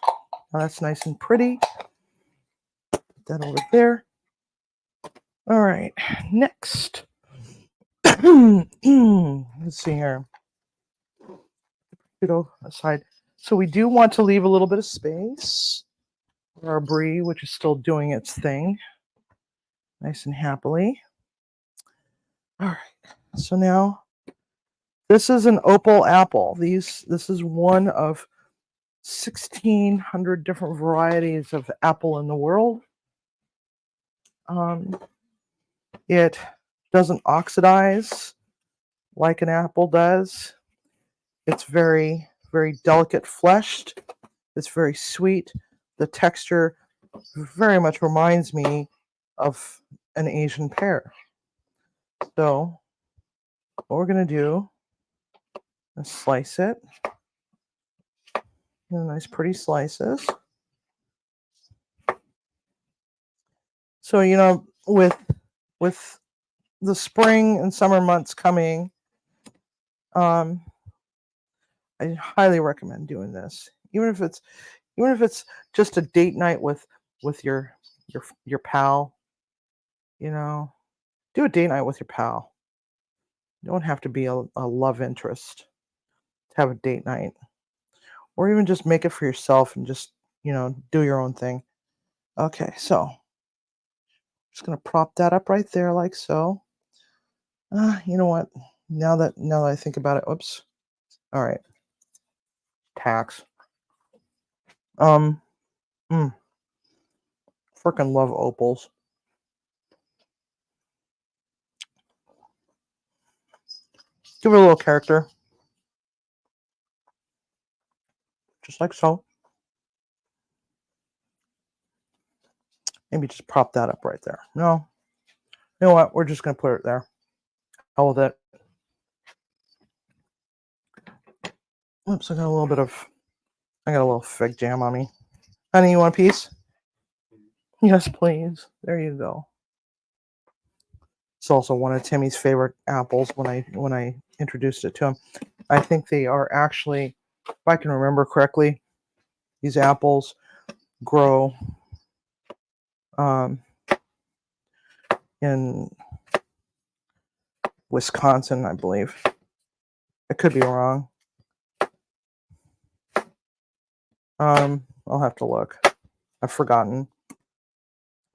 Speaker 1: Now that's nice and pretty. Put that over there. All right. Next. Let's see here. Go aside. So we do want to leave a little bit of space for our brie, which is still doing its thing. Nice and happily. All right. So now this is an opal apple. This is one of 1,600 different varieties of apple in the world. It doesn't oxidize like an apple does. It's very, very delicate fleshed. It's very sweet. The texture very much reminds me of an Asian pear. So what we're going to do is slice it. Nice pretty slices. So, you know, with the spring and summer months coming, I highly recommend doing this. Even if it's just a date night with your pal, you know, do a date night with your pal. You don't have to be a love interest to have a date night, or even just make it for yourself and just, you know, do your own thing. Okay, so just gonna prop that up right there like so. You know what? Now that I think about it, oops. All right. Tax. Freaking love opals. Give it a little character. Just like so. Maybe just prop that up right there. No. You know what? We're just gonna put it there. Hell with it. Oops, I got a little fig jam on me. Honey, you want a piece? Yes, please. There you go. It's also one of Timmy's favorite apples when I introduced it to him. I think they are actually, if I can remember correctly, these apples grow in Wisconsin, I believe. I could be wrong. I'll have to look. I've forgotten.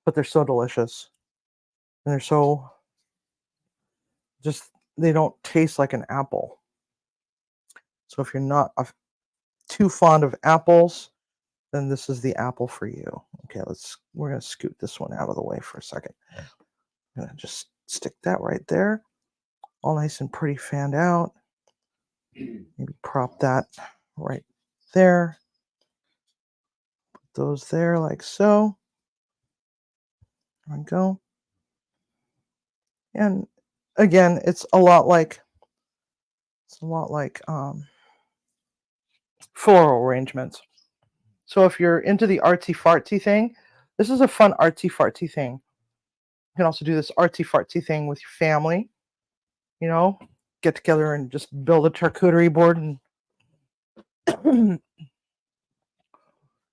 Speaker 1: But they're so delicious. And they're so they don't taste like an apple. So if you're not too fond of apples, then this is the apple for you. Okay, we're going to scoot this one out of the way for a second. I'm going to just stick that right there. All nice and pretty fanned out. Maybe prop that right there. Put those there like so. There we go. And again, it's a lot like floral arrangements. So if you're into the artsy fartsy thing, this is a fun artsy fartsy thing. You can also do this artsy fartsy thing with your family, you know, get together and just build a charcuterie board and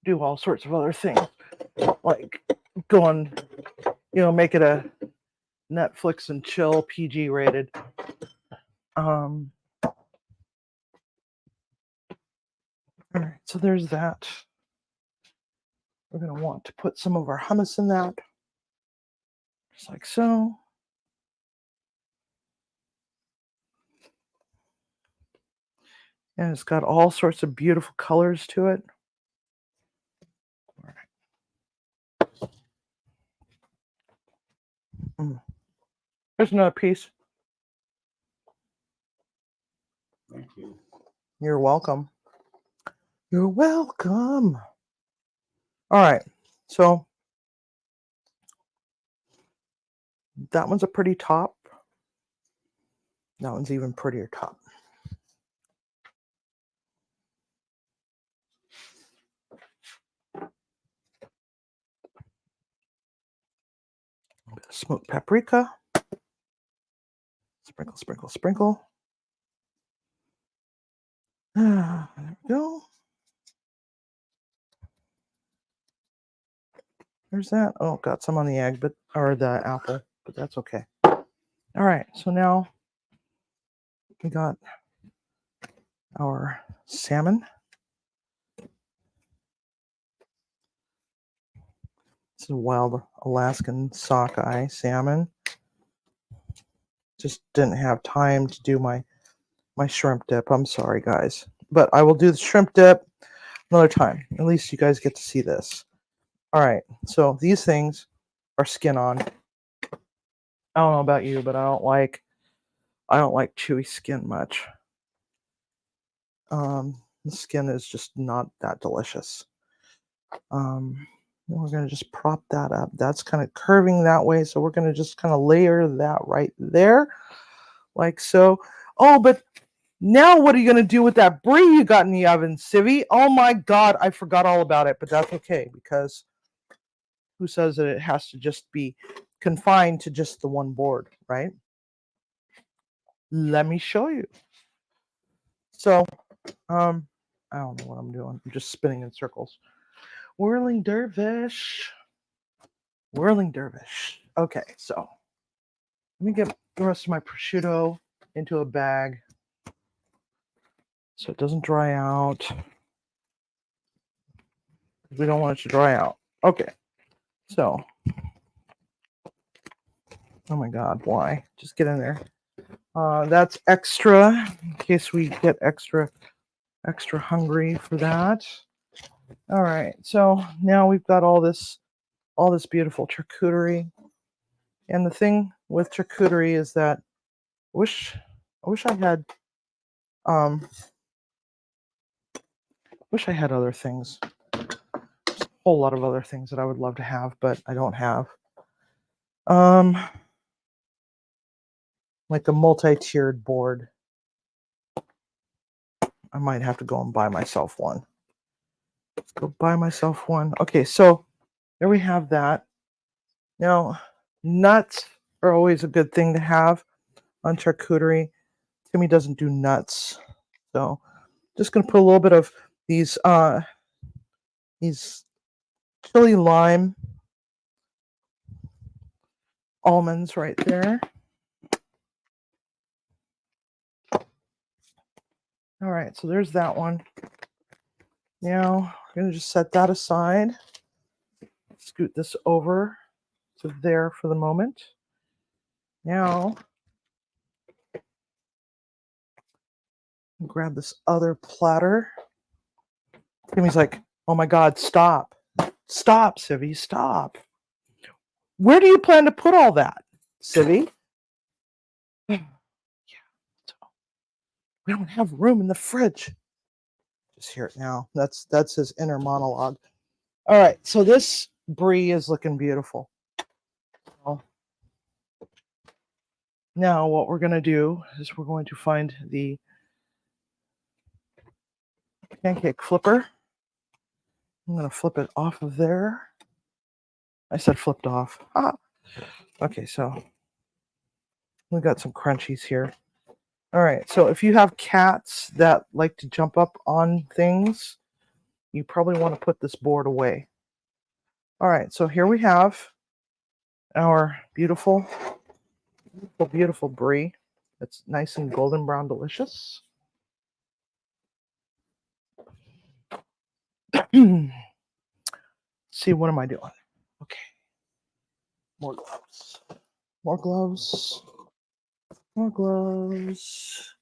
Speaker 1: do all sorts of other things, like go on, make it a Netflix and chill PG rated. All right, so there's that. We're going to want to put some of our hummus in that, just like so. And it's got all sorts of beautiful colors to it. All right. There's another piece.
Speaker 2: Thank you.
Speaker 1: You're welcome. You're welcome. All right, so that one's a pretty top. That one's even prettier top. Smoked paprika. Sprinkle, sprinkle, sprinkle. There we go. There's that. Oh, got some on the egg, or the apple, but that's okay. All right, so now we got our salmon. This is wild Alaskan sockeye salmon. Just didn't have time to do my shrimp dip. I'm sorry, guys, but I will do the shrimp dip another time. At least you guys get to see this. All right, so these things are skin on. I don't know about you, but I don't like chewy skin much. The skin is just not that delicious. We're going to just prop that up. That's kind of curving that way, so we're going to just kind of layer that right there, like so. Oh, but now what are you going to do with that brie you got in the oven, Civvy? Oh my God, I forgot all about it, but that's okay, because who says that it has to just be confined to just the one board, right? Let me show you. So, I don't know what I'm doing. I'm just spinning in circles. Whirling dervish. Whirling dervish. Okay, so let me get the rest of my prosciutto into a bag so it doesn't dry out. We don't want it to dry out. Okay, so, oh my God, why? Just get in there. That's extra in case we get extra hungry for that. All right, so now we've got all this beautiful charcuterie. And the thing with charcuterie is that I wish I had other things. There's a whole lot of other things that I would love to have, but I don't have. Like a multi-tiered board. I might have to go and buy myself one. Let's go buy myself one. Okay, so there we have that. Now, nuts are always a good thing to have on charcuterie. Timmy doesn't do nuts, so just gonna put a little bit of these chili lime almonds right there. All right, so there's that one. Now we're gonna just set that aside. Scoot this over to there for the moment. Now grab this other platter. Timmy's like, oh my God, stop. Stop, Civvy, stop. Where do you plan to put all that, Civvy? Yeah, so we don't have room in the fridge. Just hear it now. That's his inner monologue. All right, so this brie is looking beautiful. Now what we're going to do is we're going to find the pancake flipper. I'm going to flip it off of there. I said flipped off. Ah. Okay, so we got some crunchies here. All right, so if you have cats that like to jump up on things, you probably want to put this board away. All right, so here we have our beautiful, beautiful brie. It's nice and golden brown, delicious. See, what am I doing? Okay, more gloves. More gloves. More gloves.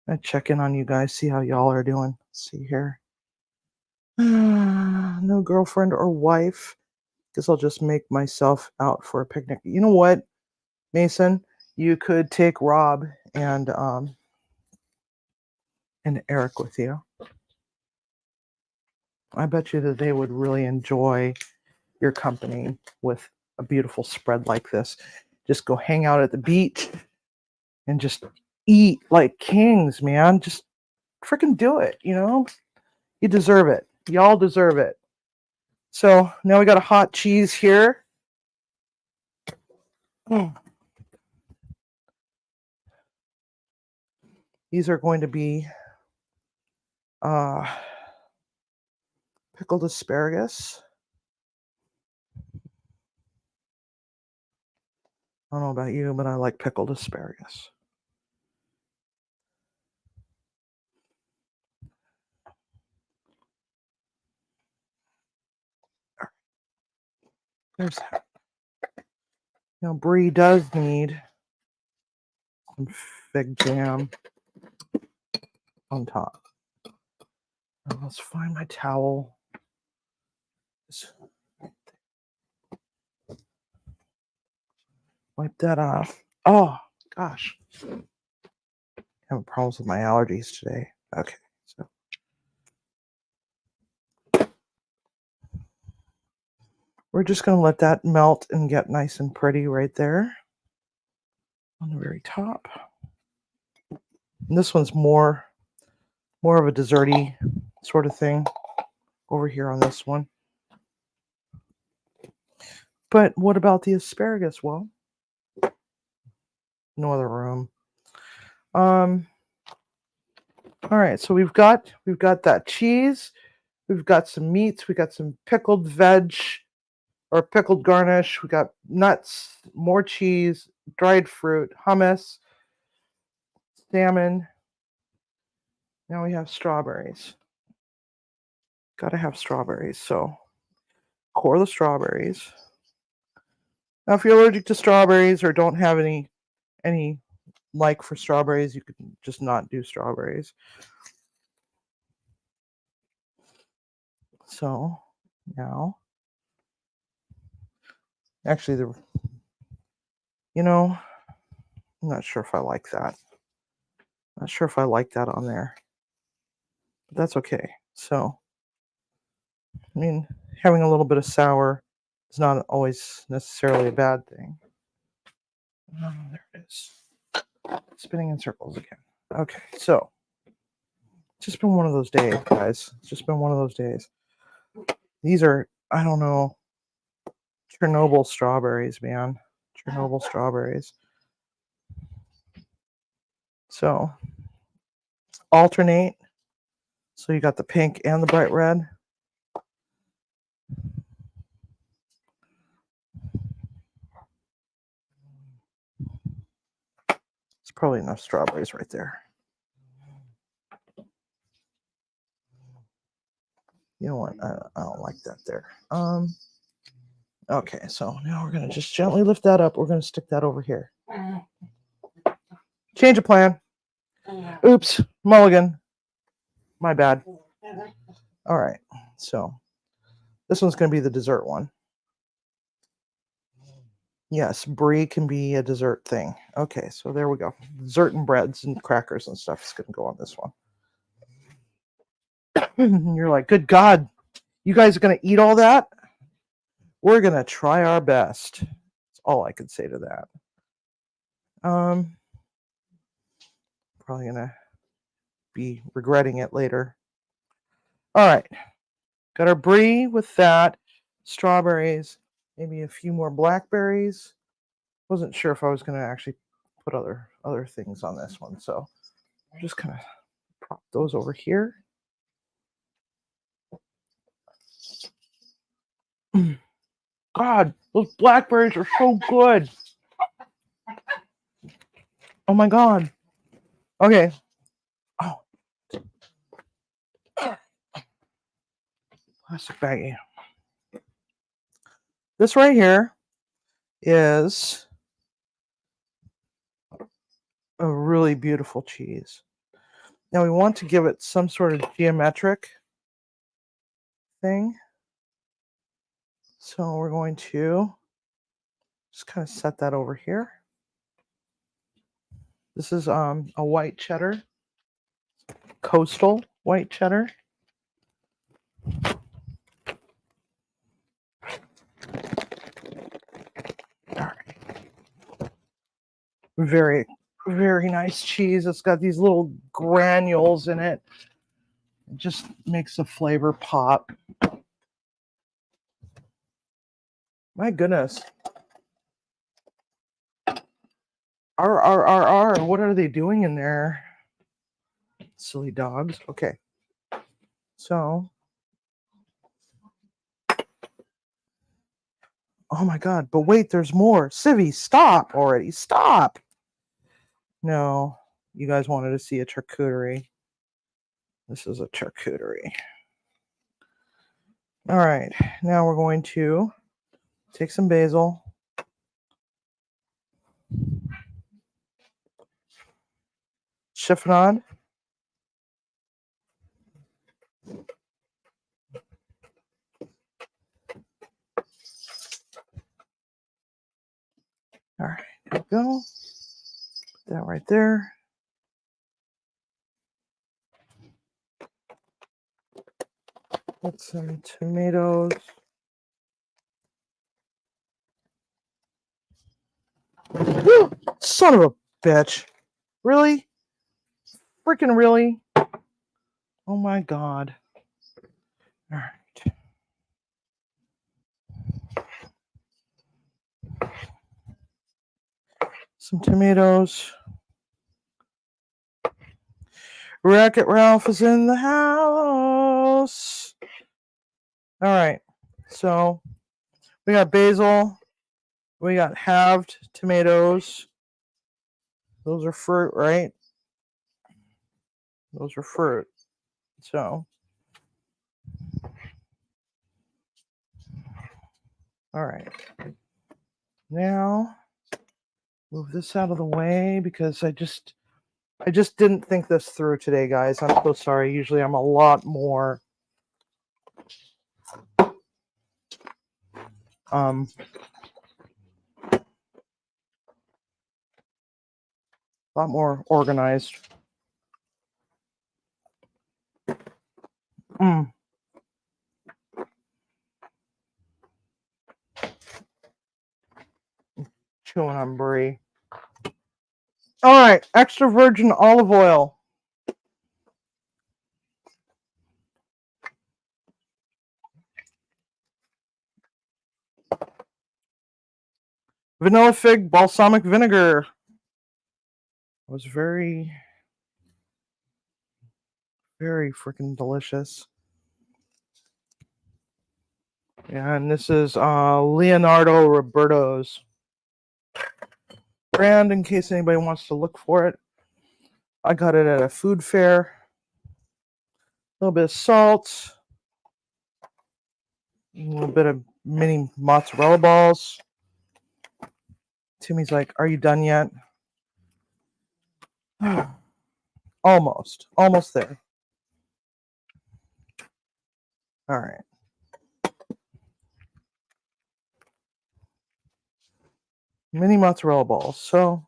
Speaker 1: I check in on you guys, see how y'all are doing. Let's see here. No girlfriend or wife. Guess I'll just make myself out for a picnic. You know what, Mason? You could take Rob and Eric with you. I bet you that they would really enjoy your company with a beautiful spread like this. Just go hang out at the beach and just eat like kings, man. Just freaking do it, you know? You deserve it. Y'all deserve it. So now we got a hot cheese here. These are going to be pickled asparagus. I don't know about you, but I like pickled asparagus. There's that. Now, brie does need some fig jam on top. Now, let's find my towel. Wipe that off. Oh, gosh. Having problems with my allergies today. Okay, so we're just going to let that melt and get nice and pretty right there on the very top. And this one's more of a desserty sort of thing over here on this one. But what about the asparagus? Well, no other room. All right, so we've got that cheese, we've got some meats, we got some pickled veg or pickled garnish, we got nuts, more cheese, dried fruit, hummus, salmon. Now we have strawberries. Gotta have strawberries, so core the strawberries. Now, if you're allergic to strawberries or don't have any like for strawberries, you could just not do strawberries. So now, actually, I'm not sure if I like that. Not sure if I like that on there, but that's okay. So, I mean, having a little bit of sour is not always necessarily a bad thing. Oh, there it is. Spinning in circles again. Okay, so it's just been one of those days, guys. It's just been one of those days. These are, I don't know, Chernobyl strawberries, man. Chernobyl strawberries. So alternate. So you got the pink and the bright red. It's probably enough strawberries right there. You know what? I don't like that there. Okay, so now we're gonna just gently lift that up. We're gonna stick that over here. Change of plan. Oops, mulligan. My bad. All right, so this one's gonna be the dessert one. Yes, brie can be a dessert thing. Okay, so there we go. Dessert and breads and crackers and stuff is gonna go on this one. You're like, good God, you guys are gonna eat all that? We're gonna try our best. That's all I could say to that. Probably gonna be regretting it later. All right, got our brie with that, strawberries, maybe a few more blackberries. Wasn't sure if I was gonna actually put other things on this one, so just kind of prop those over here. God, those blackberries are so good. Oh my God. Okay. Oh. Plastic baggie. This right here is a really beautiful cheese. Now we want to give it some sort of geometric thing. So we're going to just kind of set that over here. This is a white cheddar, coastal white cheddar. All right. Very, very nice cheese. It's got these little granules in it. It just makes the flavor pop. My goodness. What are they doing in there? Silly dogs. Okay. So. Oh my God. But wait, there's more. Civvy, stop already. Stop. No. You guys wanted to see a charcuterie. This is a charcuterie. All right. Now we're going to take some basil. Chiffonade. All right, there we go. Put that right there. Put some tomatoes. Son of a bitch. Really? Freaking really? Oh my God. All right. Some tomatoes. Wreck-It Ralph is in the house. All right. So we got basil. We got halved tomatoes. Those are fruit, right? Those are fruit. So. All right. Now move this out of the way because I just didn't think this through today, guys. I'm so sorry. Usually I'm a lot more organized. Chewing on brie. All right, extra virgin olive oil. Vanilla fig balsamic vinegar. It was very, very freaking delicious. Yeah, and this is Leonardo Roberto's brand in case anybody wants to look for it. I got it at a food fair. A little bit of salt. A little bit of mini mozzarella balls. Timmy's like, "Are you done yet?" Almost there. All right. Mini mozzarella balls. So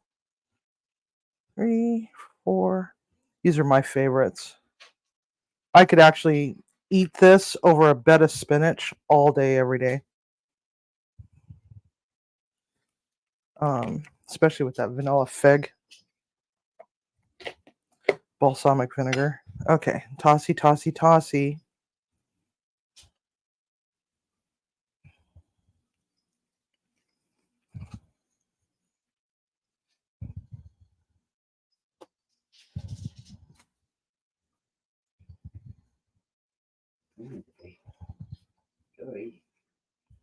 Speaker 1: 3, 4. These are my favorites. I could actually eat this over a bed of spinach all day, every day. Especially with that vanilla fig. Balsamic vinegar. Okay, tossy, tossy, tossy.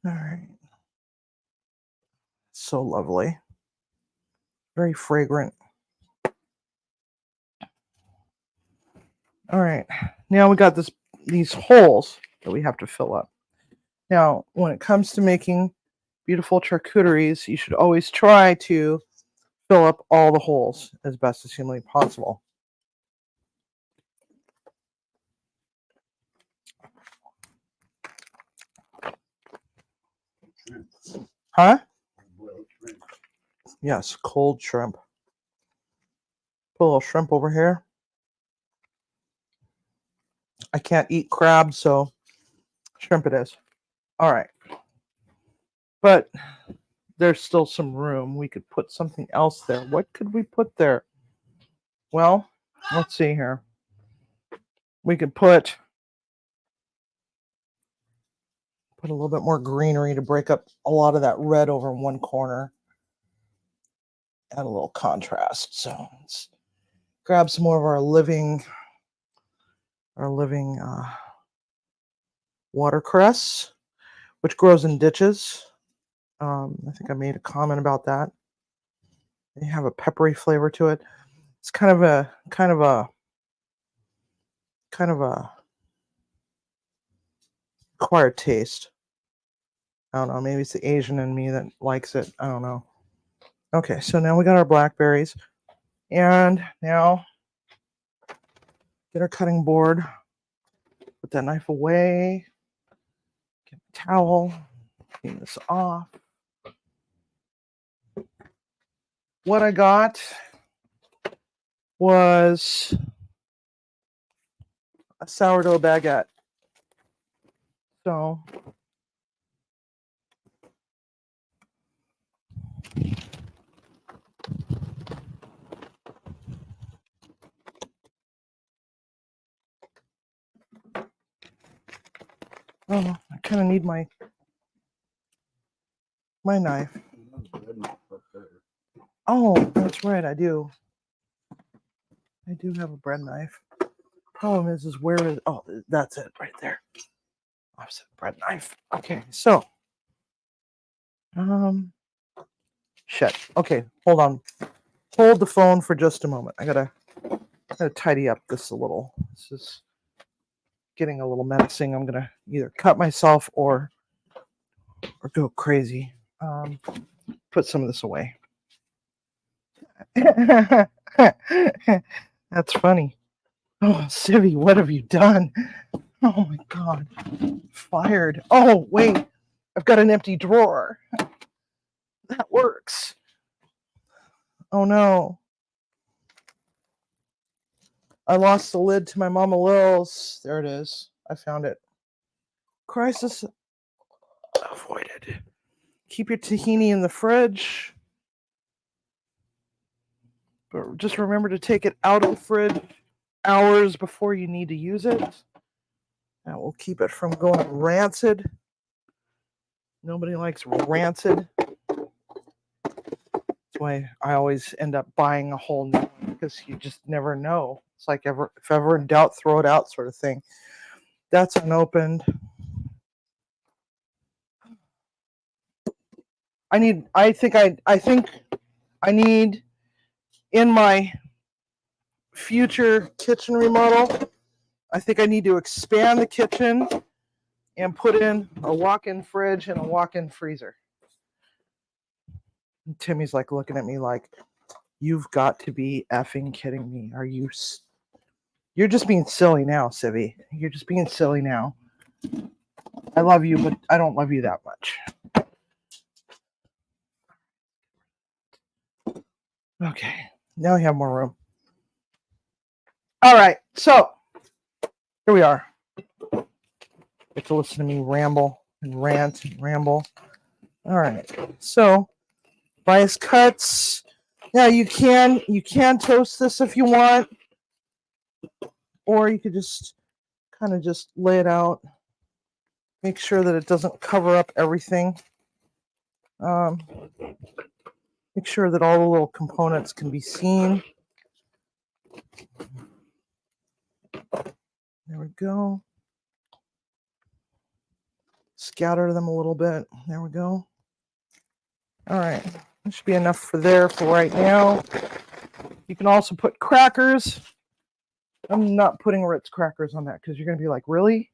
Speaker 1: All right. So lovely. Very fragrant. All right. Now we got these holes that we have to fill up. Now, when it comes to making beautiful charcuteries, you should always try to fill up all the holes as best as humanly possible. Huh? Yes, cold shrimp. Put a little shrimp over here. I can't eat crab, so shrimp it is. All right. But there's still some room. We could put something else there. What could we put there? Well, let's see here. We could put a little bit more greenery to break up a lot of that red over in one corner. Add a little contrast. So let's grab some more of our living watercress, which grows in ditches. I think I made a comment about that. They have a peppery flavor to it. It's kind of a acquired taste. I don't know. Maybe it's the Asian in me that likes it. I don't know. Okay, so now we got our blackberries, and now get our cutting board. Put that knife away. Get a towel. Clean this off. What I got was a sourdough baguette. So I kind of need my knife. Oh, that's right, I do. I do have a bread knife. Problem is where is, oh, that's it right there. Offset bread knife. Okay, so, shit. Okay, hold on. Hold the phone for just a moment. I gotta tidy up this a little. This is getting a little menacing. I'm gonna either cut myself or go crazy. Put some of this away. That's funny. Oh, Civvy, what have you done? Oh my God. Fired. Oh, wait. I've got an empty drawer. That works. Oh no. I lost the lid to my Mama Lil's. There it is. I found it. Crisis avoided. Keep your tahini in the fridge. But just remember to take it out of the fridge hours before you need to use it. That will keep it from going rancid. Nobody likes rancid. That's why I always end up buying a whole new one, because you just never know. It's like if ever in doubt, throw it out sort of thing. That's unopened. I think I need in my future kitchen remodel, I think I need to expand the kitchen and put in a walk-in fridge and a walk-in freezer. And Timmy's like looking at me like, you've got to be effing kidding me. You're just being silly now, Civvy. You're just being silly now. I love you, but I don't love you that much. Okay, now we have more room. All right, so here we are. Get to listen to me ramble and rant and ramble. All right, so bias cuts. Yeah, you can toast this if you want, or you could just kind of just lay it out. Make sure that it doesn't cover up everything. Make sure that all the little components can be seen. There we go. scatter them a little bit. There we go. All right, that should be enough for there for right now. You can also put crackers. I'm not putting Ritz crackers on that because you're going to be like, really?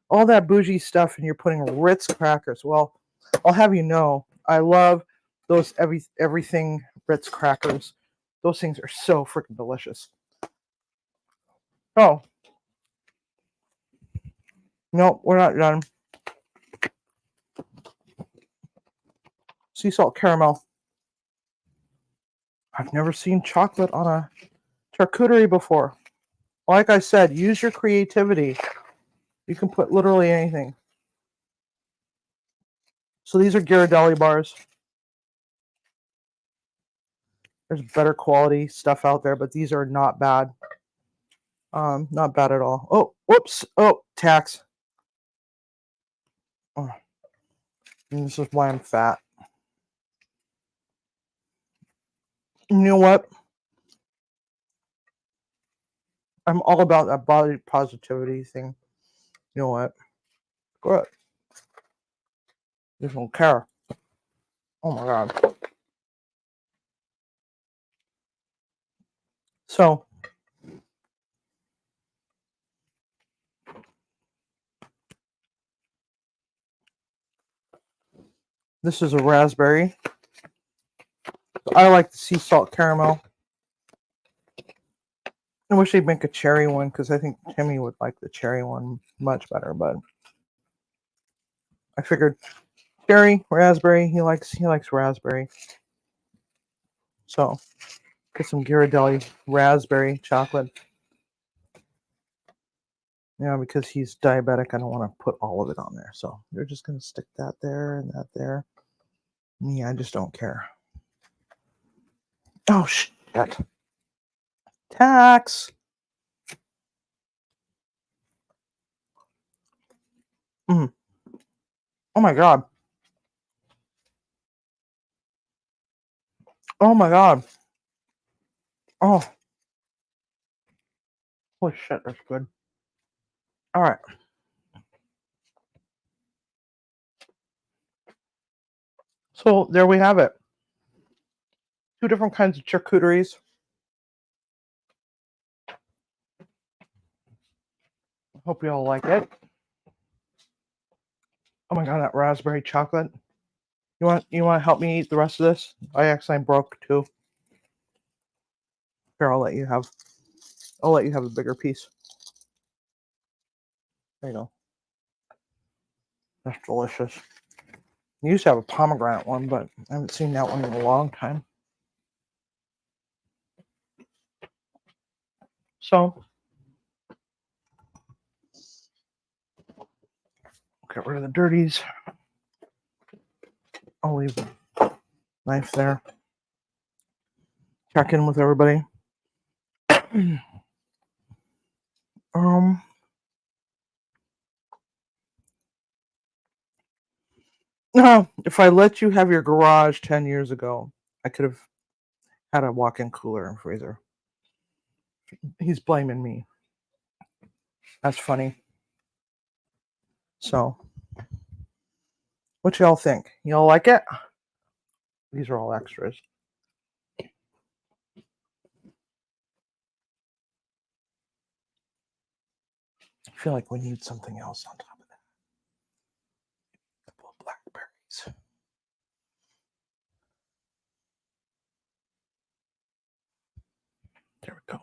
Speaker 1: All that bougie stuff and you're putting Ritz crackers. Well, I'll have you know, I love those everything Ritz crackers. Those things are so freaking delicious. Oh. No, we're not done. Sea salt caramel. I've never seen chocolate on a charcuterie before. Like I said, use your creativity. You can put literally anything. So these are Ghirardelli bars. There's better quality stuff out there, but these are not bad. Not bad at all. Oh, whoops. Oh, tax. Oh, and this is why I'm fat. You know what? I'm all about that body positivity thing. You know what? Good. Just don't care. Oh my god. So this is a raspberry. I like the sea salt caramel. I wish they'd make a cherry one because I think Timmy would like the cherry one much better, but I figured cherry, raspberry, he likes raspberry. So get some Ghirardelli raspberry chocolate. Yeah, because he's diabetic, I don't want to put all of it on there. So you're just gonna stick that there and that there. Me, I just don't care. Oh shit. Tax. Oh my god. Oh my god. Oh. Holy shit, that's good. All right. So there we have it. 2 different kinds of charcuteries. Hope you all like it. Oh my god, that raspberry chocolate. You want to help me eat the rest of this? I actually broke 2. Here, I'll let you have a bigger piece. There you go. That's delicious. I used to have a pomegranate one, but I haven't seen that one in a long time. So, get rid of the dirties. I'll leave the knife there. Check in with everybody. If I let you have your garage 10 years ago, I could have had a walk-in cooler and freezer. He's blaming me. That's funny. So, what y'all think? Y'all like it? These are all extras. I feel like we need something else on top of that. A couple of blackberries. There we go.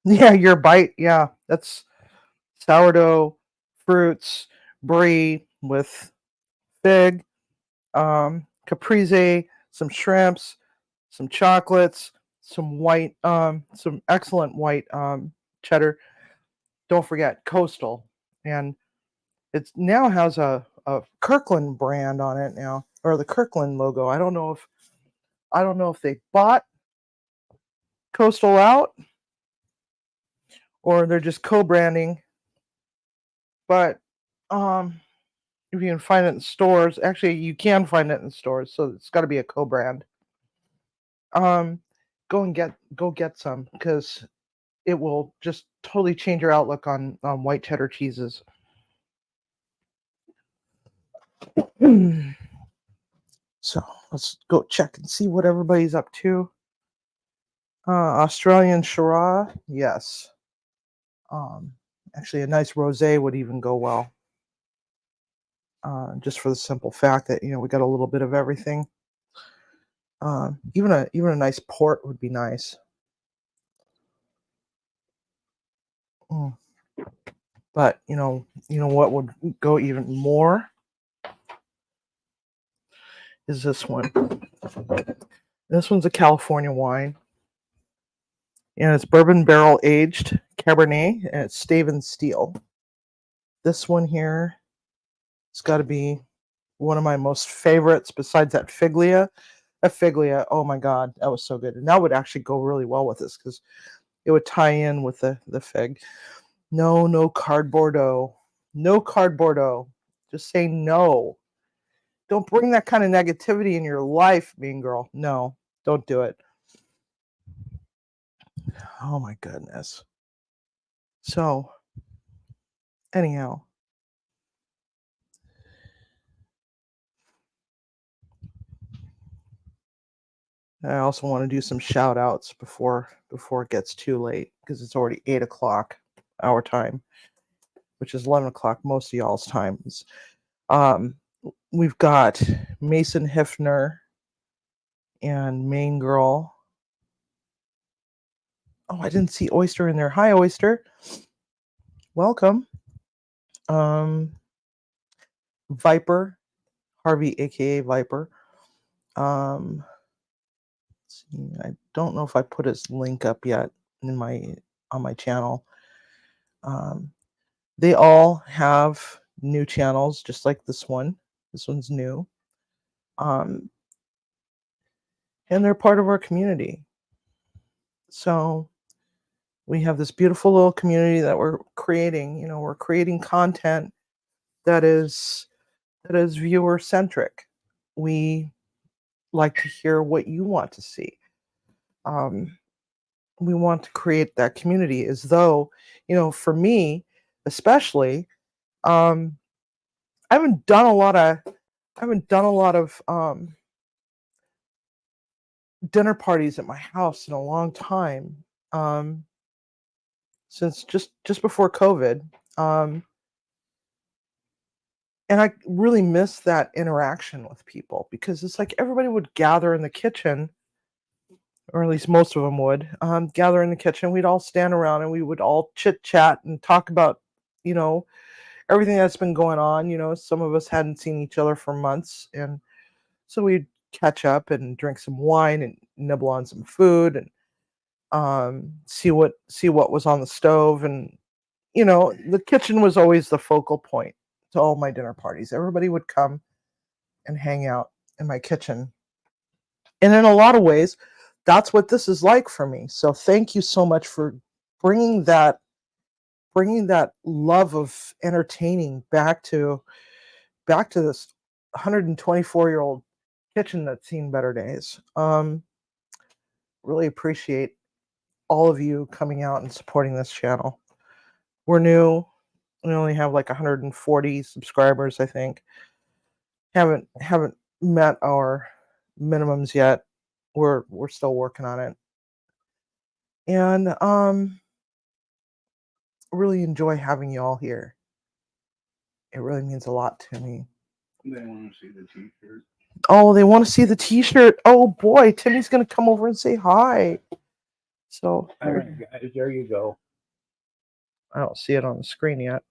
Speaker 1: Yeah, your bite. Yeah, that's sourdough, fruits, brie with fig, caprese, some shrimps, some chocolates, some white, some excellent white cheddar. Don't forget Coastal, and it now has a Kirkland brand on it now, or the Kirkland logo. I don't know if they bought Coastal out or they're just co-branding. But if you can find it in stores, actually you can find it in stores, so it's got to be a co-brand. Go get some because it will just totally change your outlook on white cheddar cheeses. So let's go check and see what everybody's up to. Australian Shiraz, yes. Actually, a nice rosé would even go well. Just for the simple fact that we got a little bit of everything. Even a nice port would be nice. Mm. But you know what would go even more is this one. This one's a California wine, and it's bourbon barrel aged Cabernet, and it's Staven Steel. This one here, it's got to be one of my most favorites besides that Figlia. A Figlia, oh my God, that was so good. And that would actually go really well with this because it would tie in with the fig. No cardboardo. No cardboardo. Just say no. Don't bring that kind of negativity in your life, mean girl. No, don't do it. Oh my goodness. So, anyhow. I also want to do some shout outs before it gets too late because it's already 8 o'clock our time, which is 11 o'clock most of y'all's times. We've got Mason Hiffner and Main Girl. Oh, I didn't see Oyster in there. Hi, Oyster. Welcome. Viper, Harvey, aka Viper. Let's see, I don't know if I put his link up yet on my channel. They all have new channels, just like this one. This one's new. And they're part of our community. So we have this beautiful little community that we're creating. We're creating content that is viewer centric. We like to hear what you want to see. We want to create that community as though, for me, especially, I haven't done a lot of dinner parties at my house in a long time, since just before COVID, and I really miss that interaction with people because it's like everybody would gather in the kitchen, or at least most of them would gather in the kitchen. We'd all stand around and we would all chit chat and talk about, everything that's been going on. Some of us hadn't seen each other for months, and so we'd catch up and drink some wine and nibble on some food and see what was on the stove. And the kitchen was always the focal point to all my dinner parties. Everybody would come and hang out in my kitchen, and in a lot of ways that's what this is like for me. So thank you so much for bringing that love of entertaining back to this 124-year-old kitchen that's seen better days. Really appreciate all of you coming out and supporting this channel. We're new. We only have like 140 subscribers, I think. Haven't met our minimums yet. We're still working on it. And really enjoy having you all here. It really means a lot to me.
Speaker 2: They want to see the t-shirt.
Speaker 1: Oh, they want to see the t-shirt. Oh boy, Timmy's gonna come over and say hi. So
Speaker 2: All right, guys, there you go.
Speaker 1: I don't see it on the screen yet.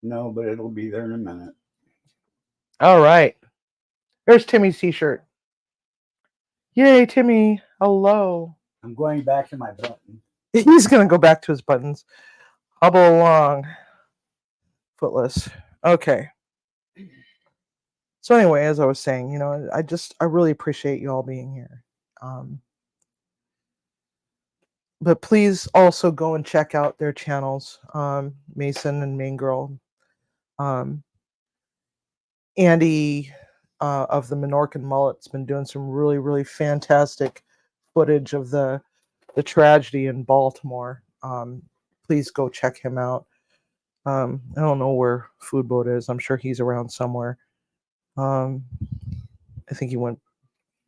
Speaker 2: No, but it'll be there in a minute.
Speaker 1: All right. There's Timmy's t-shirt. Yay, Timmy. Hello.
Speaker 2: I'm going back to my button.
Speaker 1: He's going to go back to his buttons. Hobble along. Footless. Okay. So anyway, as I was saying, I really appreciate you all being here. But please also go and check out their channels, Mason and Main Girl. Andy of the Menorcan Mullet's been doing some really, really fantastic footage of the tragedy in Baltimore. Please go check him out. I don't know where Food Boat is. I'm sure he's around somewhere. I think he went.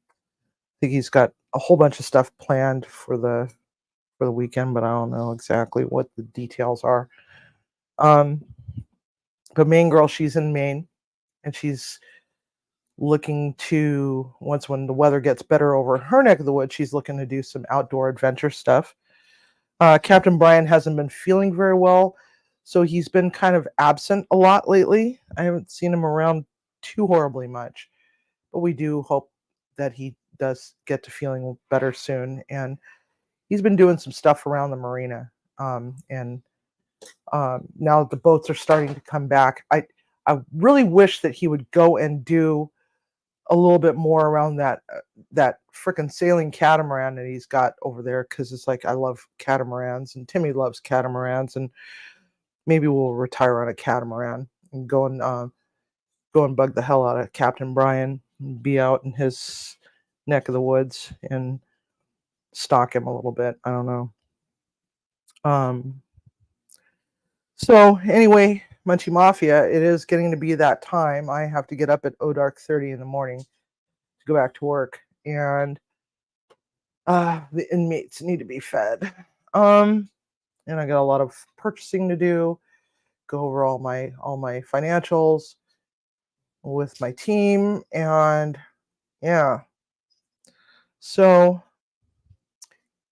Speaker 1: I think he's got a whole bunch of stuff planned for the weekend, but I don't know exactly what the details are. But Maine Girl, she's in Maine, and she's looking to, once when the weather gets better over her neck of the woods, she's looking to do some outdoor adventure stuff. Captain Brian hasn't been feeling very well, so he's been kind of absent a lot lately. I haven't seen him around too horribly much, but we do hope that he does get to feeling better soon. And he's been doing some stuff around the marina. And now that the boats are starting to come back, I really wish that he would go and do a little bit more around that freaking sailing catamaran that he's got over there, because it's like I love catamarans and Timmy loves catamarans, and maybe we'll retire on a catamaran and go and bug the hell out of Captain Brian and be out in his neck of the woods and stalk him a little bit. I don't know. So anyway, Munchie Mafia, it is getting to be that time. I have to get up at dark 30 in the morning to go back to work, and the inmates need to be fed. And I got a lot of purchasing to do, go over all my financials with my team, and yeah. So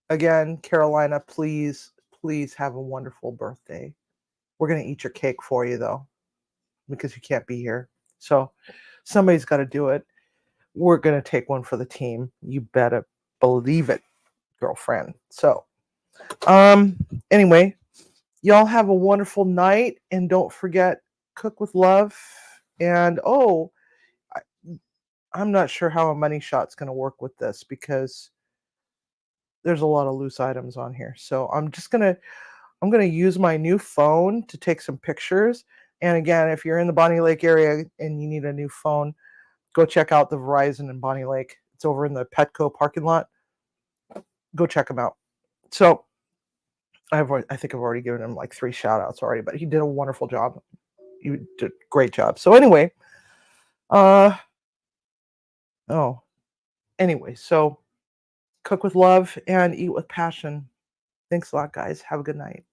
Speaker 1: again, Carolina, please have a wonderful birthday. We're going to eat your cake for you, though, because you can't be here. So somebody's got to do it. We're going to take one for the team. You better believe it, girlfriend. So, anyway, y'all have a wonderful night. And don't forget, cook with love. And, I'm not sure how a money shot's going to work with this, because there's a lot of loose items on here. So I'm going to use my new phone to take some pictures. And again, if you're in the Bonney Lake area and you need a new phone, go check out the Verizon in Bonney Lake. It's over in the Petco parking lot. Go check them out. So I think I've already given him like 3 shout outs already, but he did a wonderful job. He did a great job. So anyway, so cook with love and eat with passion. Thanks a lot, guys. Have a good night.